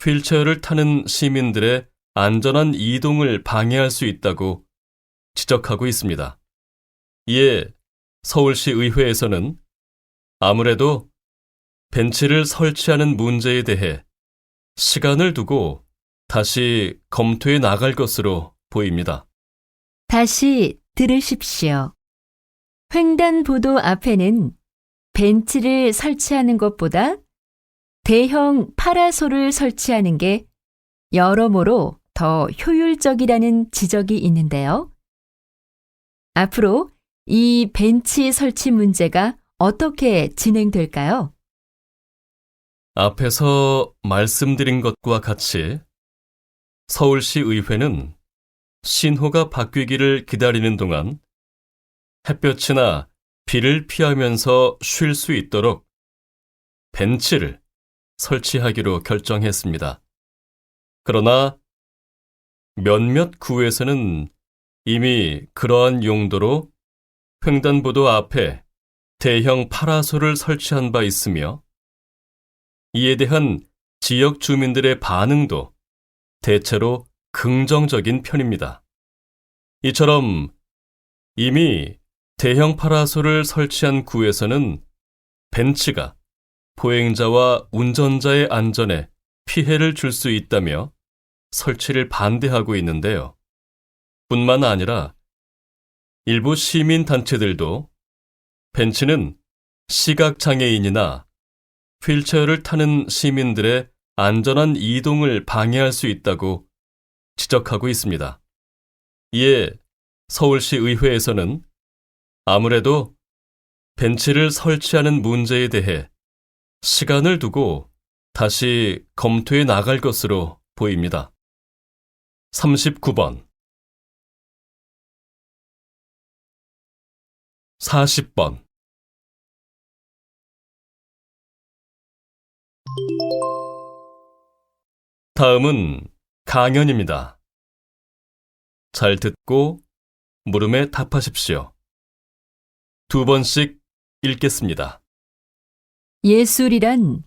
휠체어를 타는 시민들의 안전한 이동을 방해할 수 있다고 지적하고 있습니다. 이에 서울시 의회에서는 아무래도 벤치를 설치하는 문제에 대해 시간을 두고 다시 검토해 나갈 것으로 보입니다. 다시 들으십시오. 횡단보도 앞에는 벤치를 설치하는 것보다 대형 파라솔을 설치하는 게 여러모로 더 효율적이라는 지적이 있는데요. 앞으로 이 벤치 설치 문제가 어떻게 진행될까요? 앞에서 말씀드린 것과 같이 서울시 의회는 신호가 바뀌기를 기다리는 동안 햇볕이나 비를 피하면서 쉴 수 있도록 벤치를 설치하기로 결정했습니다. 그러나 몇몇 구에서는 이미 그러한 용도로 횡단보도 앞에 대형 파라솔을 설치한 바 있으며 이에 대한 지역 주민들의 반응도 대체로 긍정적인 편입니다. 이처럼 이미 대형 파라솔을 설치한 구에서는 벤치가 보행자와 운전자의 안전에 피해를 줄 수 있다며 설치를 반대하고 있는데요. 뿐만 아니라 일부 시민단체들도 벤치는 시각장애인이나 휠체어를 타는 시민들의 안전한 이동을 방해할 수 있다고 지적하고 있습니다. 이에 서울시 의회에서는 아무래도 벤치를 설치하는 문제에 대해 시간을 두고 다시 검토해 나갈 것으로 보입니다. 39번 40번 다음은 강연입니다. 잘 듣고 물음에 답하십시오. 2번씩 읽겠습니다. 예술이란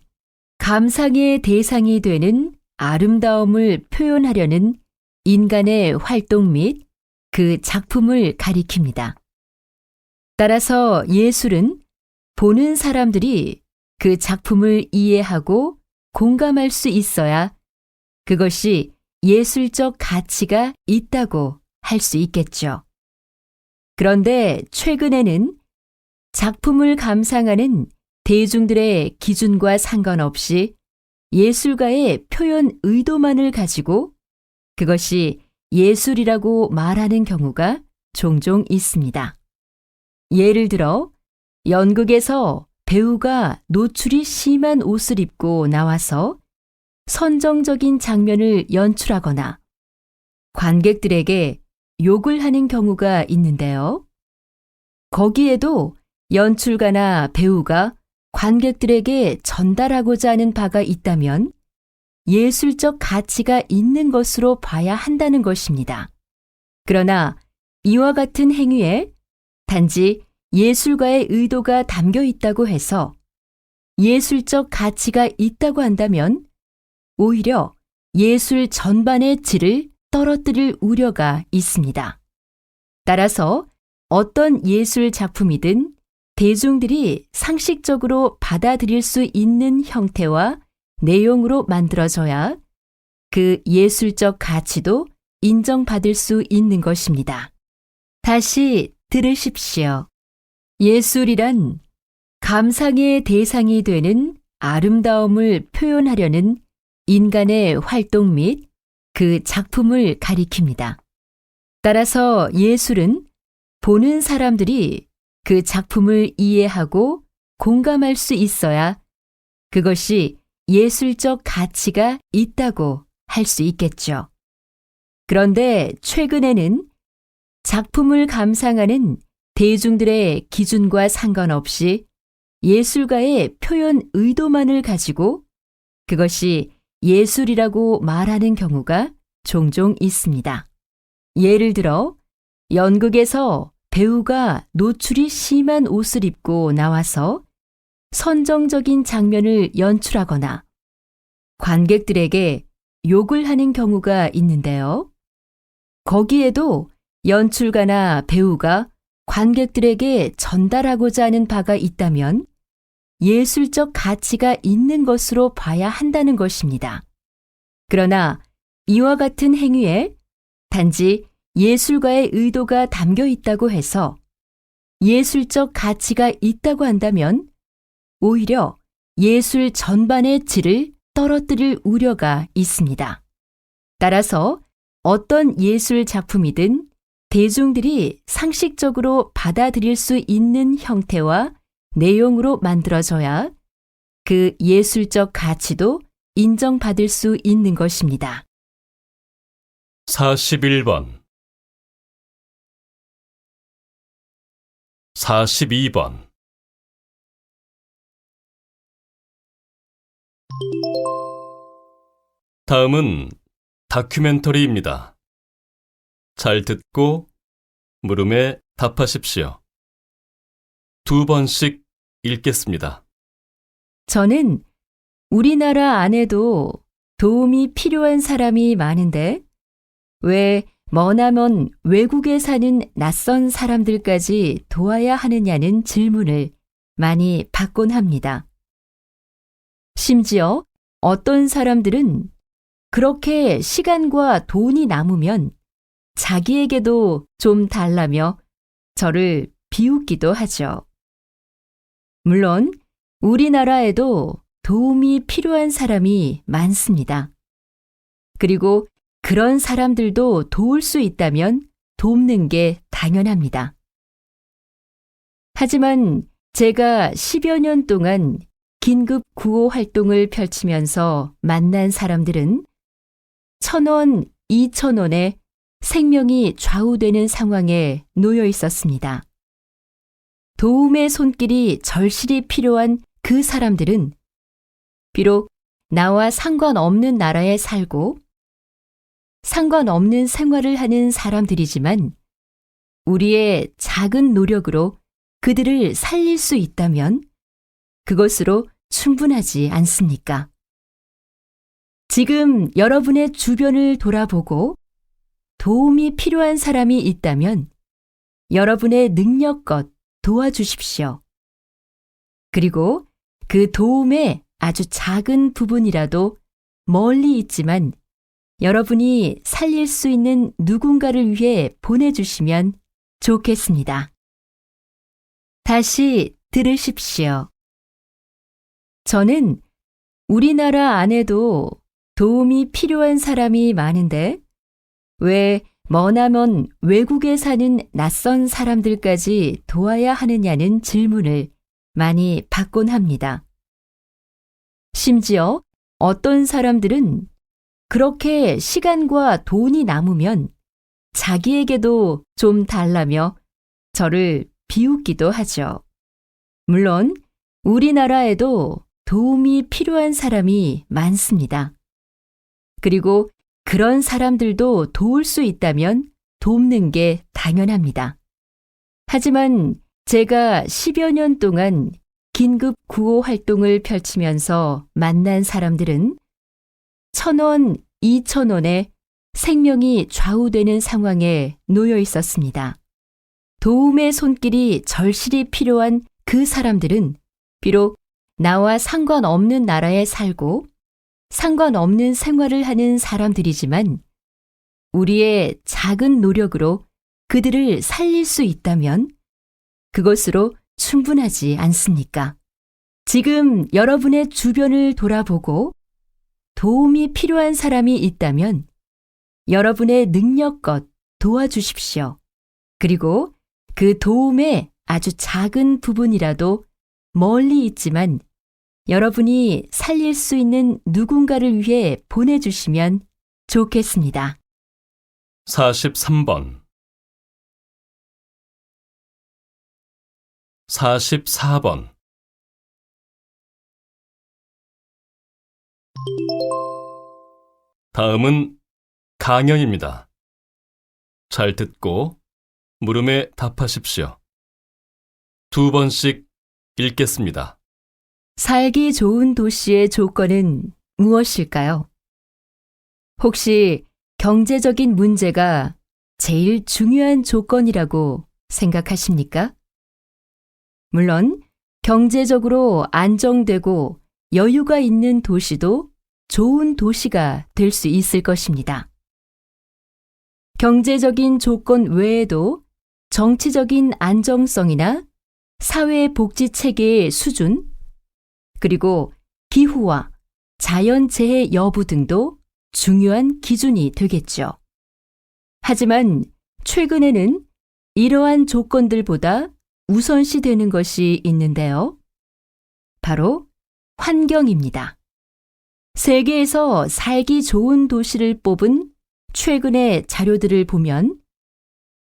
감상의 대상이 되는 아름다움을 표현하려는 인간의 활동 및 그 작품을 가리킵니다. 따라서 예술은 보는 사람들이 그 작품을 이해하고 공감할 수 있어야 그것이 예술적 가치가 있다고 할 수 있겠죠. 그런데 최근에는 작품을 감상하는 대중들의 기준과 상관없이 예술가의 표현 의도만을 가지고 그것이 예술이라고 말하는 경우가 종종 있습니다. 예를 들어 연극에서 배우가 노출이 심한 옷을 입고 나와서 선정적인 장면을 연출하거나 관객들에게 욕을 하는 경우가 있는데요. 거기에도 연출가나 배우가 관객들에게 전달하고자 하는 바가 있다면 예술적 가치가 있는 것으로 봐야 한다는 것입니다. 그러나 이와 같은 행위에 단지 예술가의 의도가 담겨 있다고 해서 예술적 가치가 있다고 한다면 오히려 예술 전반의 질을 떨어뜨릴 우려가 있습니다. 따라서 어떤 예술 작품이든 대중들이 상식적으로 받아들일 수 있는 형태와 내용으로 만들어져야 그 예술적 가치도 인정받을 수 있는 것입니다. 다시 들으십시오. 예술이란 감상의 대상이 되는 아름다움을 표현하려는 인간의 활동 및 그 작품을 가리킵니다. 따라서 예술은 보는 사람들이 그 작품을 이해하고 공감할 수 있어야 그것이 예술적 가치가 있다고 할 수 있겠죠. 그런데 최근에는 작품을 감상하는 대중들의 기준과 상관없이 예술가의 표현 의도만을 가지고 그것이 예술이라고 말하는 경우가 종종 있습니다. 예를 들어 연극에서 배우가 노출이 심한 옷을 입고 나와서 선정적인 장면을 연출하거나 관객들에게 욕을 하는 경우가 있는데요. 거기에도 연출가나 배우가 관객들에게 전달하고자 하는 바가 있다면 예술적 가치가 있는 것으로 봐야 한다는 것입니다. 그러나 이와 같은 행위에 단지 예술가의 의도가 담겨 있다고 해서 예술적 가치가 있다고 한다면 오히려 예술 전반의 질을 떨어뜨릴 우려가 있습니다. 따라서 어떤 예술 작품이든 대중들이 상식적으로 받아들일 수 있는 형태와 내용으로 만들어져야 그 예술적 가치도 인정받을 수 있는 것입니다. 41번 42번 다음은 다큐멘터리입니다. 잘 듣고 물음에 답하십시오. 2번씩 읽겠습니다. 저는 우리나라 안에도 도움이 필요한 사람이 많은데 왜 머나먼 외국에 사는 낯선 사람들까지 도와야 하느냐는 질문을 많이 받곤 합니다. 심지어 어떤 사람들은 그렇게 시간과 돈이 남으면 자기에게도 좀 달라며 저를 비웃기도 하죠. 물론 우리나라에도 도움이 필요한 사람이 많습니다. 그리고 그런 사람들도 도울 수 있다면 돕는 게 당연합니다. 하지만 제가 10여 년 동안 긴급 구호 활동을 펼치면서 만난 사람들은 1,000원, 2,000원에 생명이 좌우되는 상황에 놓여 있었습니다. 도움의 손길이 절실히 필요한 그 사람들은 비록 나와 상관없는 나라에 살고 상관없는 생활을 하는 사람들이지만 우리의 작은 노력으로 그들을 살릴 수 있다면 그것으로 충분하지 않습니까? 지금 여러분의 주변을 돌아보고 도움이 필요한 사람이 있다면 여러분의 능력껏 도와주십시오. 그리고 그 도움의 아주 작은 부분이라도 멀리 있지만 여러분이 살릴 수 있는 누군가를 위해 보내주시면 좋겠습니다. 다시 들으십시오. 저는 우리나라 안에도 도움이 필요한 사람이 많은데 왜 머나먼 외국에 사는 낯선 사람들까지 도와야 하느냐는 질문을 많이 받곤 합니다. 심지어 어떤 사람들은 그렇게 시간과 돈이 남으면 자기에게도 좀 달라며 저를 비웃기도 하죠. 물론 우리나라에도 도움이 필요한 사람이 많습니다. 그리고 그런 사람들도 도울 수 있다면 돕는 게 당연합니다. 하지만 제가 10여 년 동안 긴급 구호 활동을 펼치면서 만난 사람들은 1,000원, 2,000원에 생명이 좌우되는 상황에 놓여 있었습니다. 도움의 손길이 절실히 필요한 그 사람들은 비록 나와 상관없는 나라에 살고 상관없는 생활을 하는 사람들이지만 우리의 작은 노력으로 그들을 살릴 수 있다면 그것으로 충분하지 않습니까? 지금 여러분의 주변을 돌아보고 도움이 필요한 사람이 있다면 여러분의 능력껏 도와주십시오. 그리고 그 도움의 아주 작은 부분이라도 멀리 있지만 여러분이 살릴 수 있는 누군가를 위해 보내주시면 좋겠습니다. 43번 44번 다음은 강연입니다. 잘 듣고 물음에 답하십시오. 2번씩 읽겠습니다. 살기 좋은 도시의 조건은 무엇일까요? 혹시 경제적인 문제가 제일 중요한 조건이라고 생각하십니까? 물론 경제적으로 안정되고 여유가 있는 도시도 좋은 도시가 될 수 있을 것입니다. 경제적인 조건 외에도 정치적인 안정성이나 사회복지 체계의 수준, 그리고 기후와 자연재해 여부 등도 중요한 기준이 되겠죠. 하지만 최근에는 이러한 조건들보다 우선시되는 것이 있는데요. 바로 환경입니다. 세계에서 살기 좋은 도시를 뽑은 최근의 자료들을 보면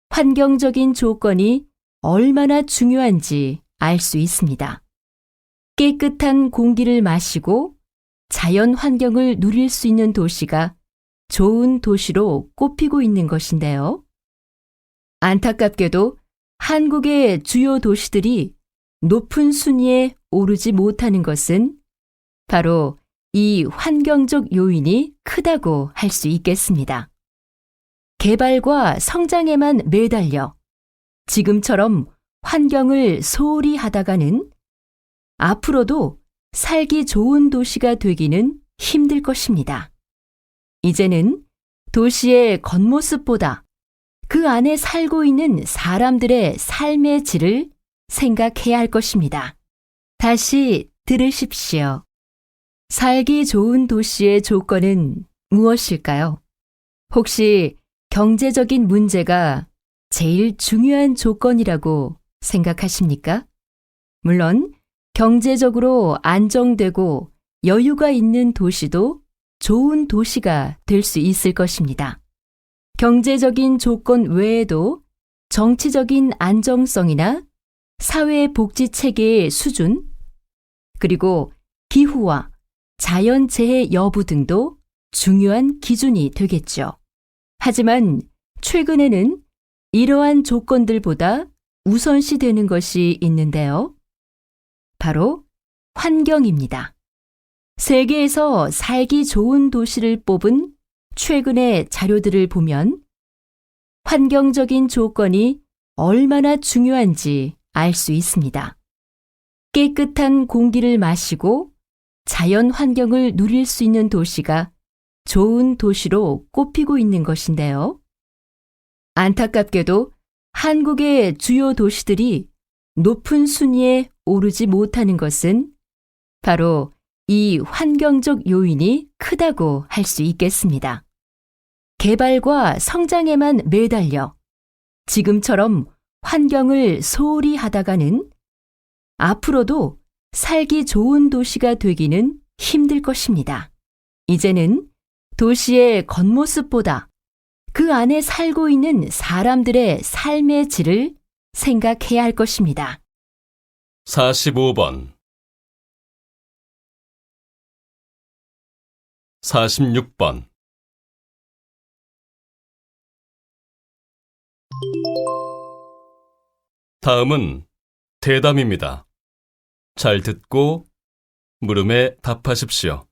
환경적인 조건이 얼마나 중요한지 알 수 있습니다. 깨끗한 공기를 마시고 자연 환경을 누릴 수 있는 도시가 좋은 도시로 꼽히고 있는 것인데요. 안타깝게도 한국의 주요 도시들이 높은 순위에 오르지 못하는 것은 바로 이 환경적 요인이 크다고 할 수 있겠습니다. 개발과 성장에만 매달려 지금처럼 환경을 소홀히 하다가는 앞으로도 살기 좋은 도시가 되기는 힘들 것입니다. 이제는 도시의 겉모습보다 그 안에 살고 있는 사람들의 삶의 질을 생각해야 할 것입니다. 다시 들으십시오. 살기 좋은 도시의 조건은 무엇일까요? 혹시 경제적인 문제가 제일 중요한 조건이라고 생각하십니까? 물론 경제적으로 안정되고 여유가 있는 도시도 좋은 도시가 될 수 있을 것입니다. 경제적인 조건 외에도 정치적인 안정성이나 사회복지 체계의 수준, 그리고 기후와 자연재해 여부 등도 중요한 기준이 되겠죠. 하지만 최근에는 이러한 조건들보다 우선시되는 것이 있는데요. 바로 환경입니다. 세계에서 살기 좋은 도시를 뽑은 최근의 자료들을 보면 환경적인 조건이 얼마나 중요한지 알 수 있습니다. 깨끗한 공기를 마시고 자연 환경을 누릴 수 있는 도시가 좋은 도시로 꼽히고 있는 것인데요. 안타깝게도 한국의 주요 도시들이 높은 순위에 오르지 못하는 것은 바로 이 환경적 요인이 크다고 할 수 있겠습니다. 개발과 성장에만 매달려 지금처럼 환경을 소홀히 하다가는 앞으로도 살기 좋은 도시가 되기는 힘들 것입니다. 이제는 도시의 겉모습보다 그 안에 살고 있는 사람들의 삶의 질을 생각해야 할 것입니다. 45번 46번 다음은 대담입니다. 잘 듣고 물음에 답하십시오.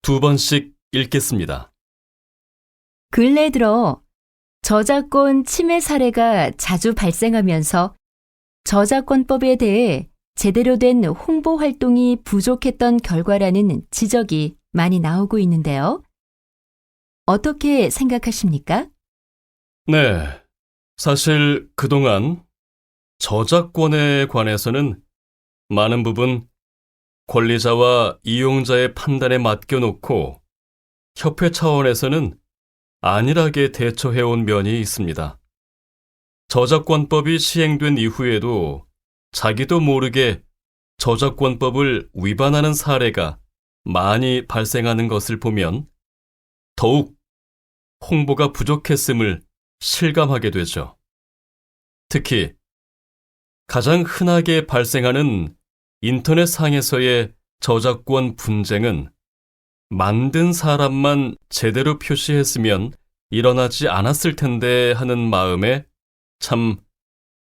2번씩 읽겠습니다. 근래 들어 저작권 침해 사례가 자주 발생하면서 저작권법에 대해 제대로 된 홍보 활동이 부족했던 결과라는 지적이 많이 나오고 있는데요. 어떻게 생각하십니까? 네, 사실 그동안 저작권에 관해서는 많은 부분 권리자와 이용자의 판단에 맡겨놓고 협회 차원에서는 안일하게 대처해온 면이 있습니다. 저작권법이 시행된 이후에도 자기도 모르게 저작권법을 위반하는 사례가 많이 발생하는 것을 보면 더욱 홍보가 부족했음을 실감하게 되죠. 특히 가장 흔하게 발생하는 인터넷상에서의 저작권 분쟁은 만든 사람만 제대로 표시했으면 일어나지 않았을 텐데 하는 마음에 참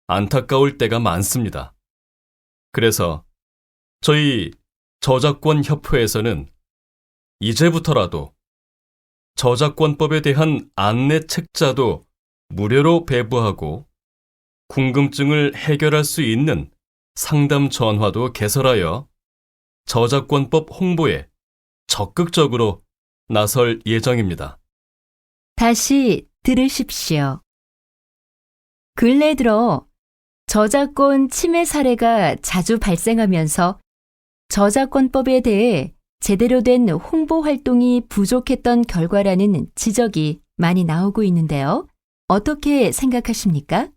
안타까울 때가 많습니다. 그래서 저희 저작권 협회에서는 이제부터라도 저작권법에 대한 안내 책자도 무료로 배부하고 궁금증을 해결할 수 있는 상담 전화도 개설하여 저작권법 홍보에 적극적으로 나설 예정입니다. 다시 들으십시오. 근래 들어 저작권 침해 사례가 자주 발생하면서 저작권법에 대해 제대로 된 홍보 활동이 부족했던 결과라는 지적이 많이 나오고 있는데요. 어떻게 생각하십니까?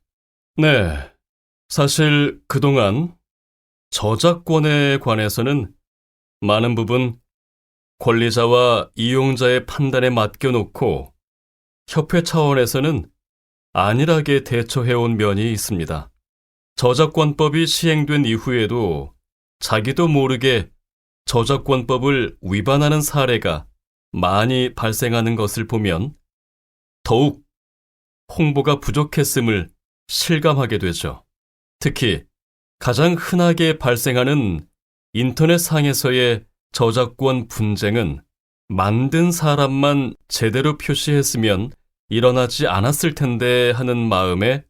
네. 사실 그동안 저작권에 관해서는 많은 부분 권리자와 이용자의 판단에 맡겨놓고 협회 차원에서는 안일하게 대처해온 면이 있습니다. 저작권법이 시행된 이후에도 자기도 모르게 저작권법을 위반하는 사례가 많이 발생하는 것을 보면 더욱 홍보가 부족했음을 실감하게 되죠. 특히 가장 흔하게 발생하는 인터넷상에서의 저작권 분쟁은 만든 사람만 제대로 표시했으면 일어나지 않았을 텐데 하는 마음에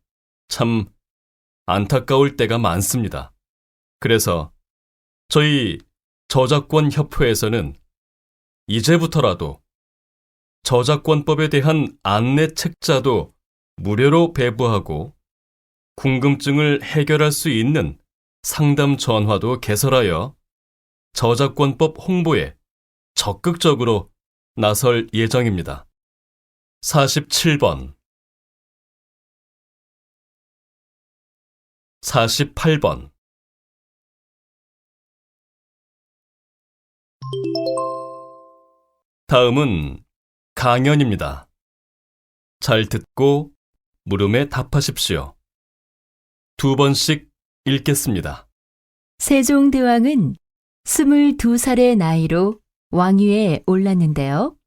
참 안타까울 때가 많습니다. 그래서 저희 저작권 협회에서는 이제부터라도 저작권법에 대한 안내 책자도 무료로 배부하고 궁금증을 해결할 수 있는 상담 전화도 개설하여 저작권법 홍보에 적극적으로 나설 예정입니다. 47번 48번 다음은 강연입니다. 잘 듣고 물음에 답하십시오. 2번씩 읽겠습니다. 세종대왕은 22살의 나이로 왕위에 올랐는데요.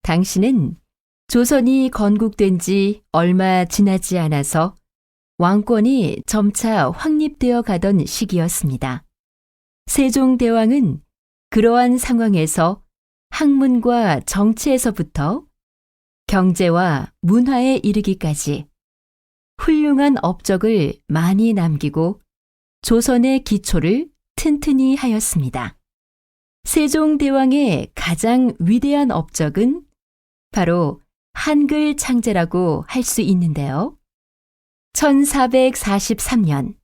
당시는 조선이 건국된 지 얼마 지나지 않아서 왕권이 점차 확립되어 가던 시기였습니다. 세종대왕은 그러한 상황에서 학문과 정치에서부터 경제와 문화에 이르기까지 훌륭한 업적을 많이 남기고 조선의 기초를 튼튼히 하였습니다. 세종대왕의 가장 위대한 업적은 바로 한글 창제라고 할 수 있는데요. 1443년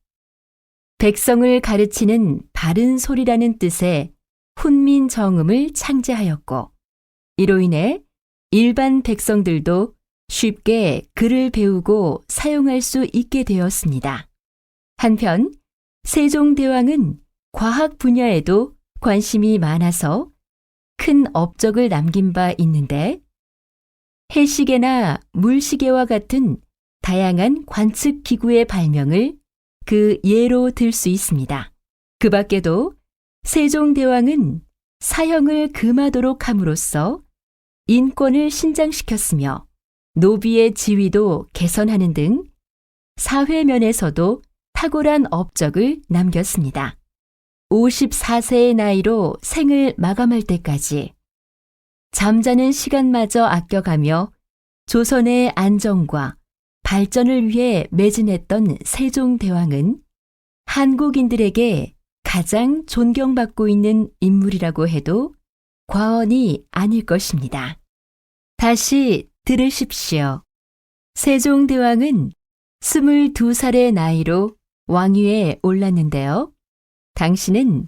백성을 가르치는 바른 소리라는 뜻의 훈민정음을 창제하였고 이로 인해 일반 백성들도 쉽게 글을 배우고 사용할 수 있게 되었습니다. 한편 세종대왕은 과학 분야에도 관심이 많아서 큰 업적을 남긴 바 있는데 해시계나 물시계와 같은 다양한 관측 기구의 발명을 그 예로 들 수 있습니다. 그 밖에도 세종대왕은 사형을 금하도록 함으로써 인권을 신장시켰으며 노비의 지위도 개선하는 등 사회면에서도 탁월한 업적을 남겼습니다. 54세의 나이로 생을 마감할 때까지 잠자는 시간마저 아껴가며 조선의 안정과 발전을 위해 매진했던 세종대왕은 한국인들에게 가장 존경받고 있는 인물이라고 해도 과언이 아닐 것입니다. 다시 들으십시오. 세종대왕은 22살의 나이로 왕위에 올랐는데요. 당시는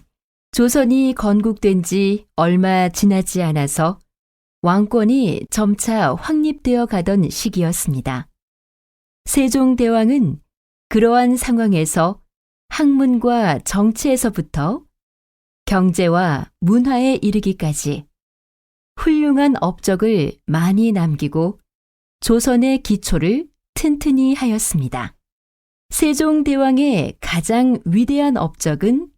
조선이 건국된 지 얼마 지나지 않아서 왕권이 점차 확립되어 가던 시기였습니다. 세종대왕은 그러한 상황에서 학문과 정치에서부터 경제와 문화에 이르기까지 훌륭한 업적을 많이 남기고 조선의 기초를 튼튼히 하였습니다. 세종대왕의 가장 위대한 업적은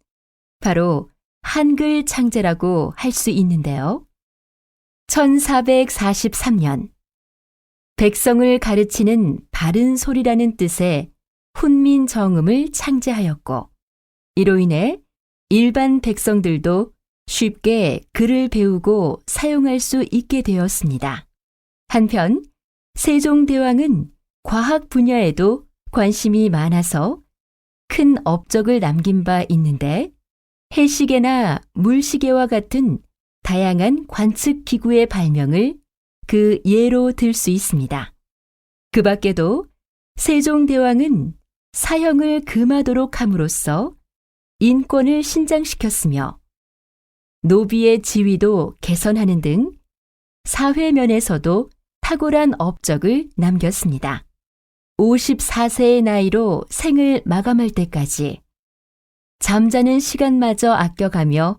바로 한글 창제라고 할 수 있는데요. 1443년 백성을 가르치는 바른 소리라는 뜻의 훈민정음을 창제하였고 이로 인해 일반 백성들도 쉽게 글을 배우고 사용할 수 있게 되었습니다. 한편 세종대왕은 과학 분야에도 관심이 많아서 큰 업적을 남긴 바 있는데 해시계나 물시계와 같은 다양한 관측 기구의 발명을 그 예로 들 수 있습니다. 그 밖에도 세종대왕은 사형을 금하도록 함으로써 인권을 신장시켰으며 노비의 지위도 개선하는 등 사회면에서도 탁월한 업적을 남겼습니다. 54세의 나이로 생을 마감할 때까지 잠자는 시간마저 아껴가며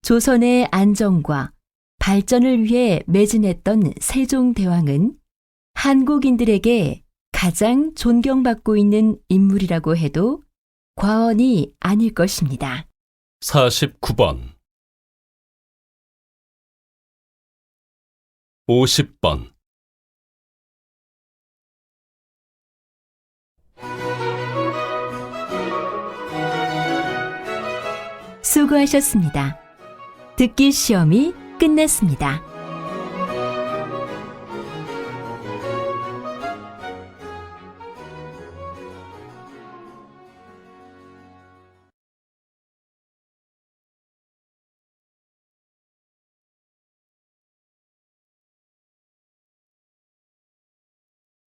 조선의 안정과 발전을 위해 매진했던 세종대왕은 한국인들에게 가장 존경받고 있는 인물이라고 해도 과언이 아닐 것입니다. 49번 50번 수고하셨습니다. 듣기 시험이 끝났습니다.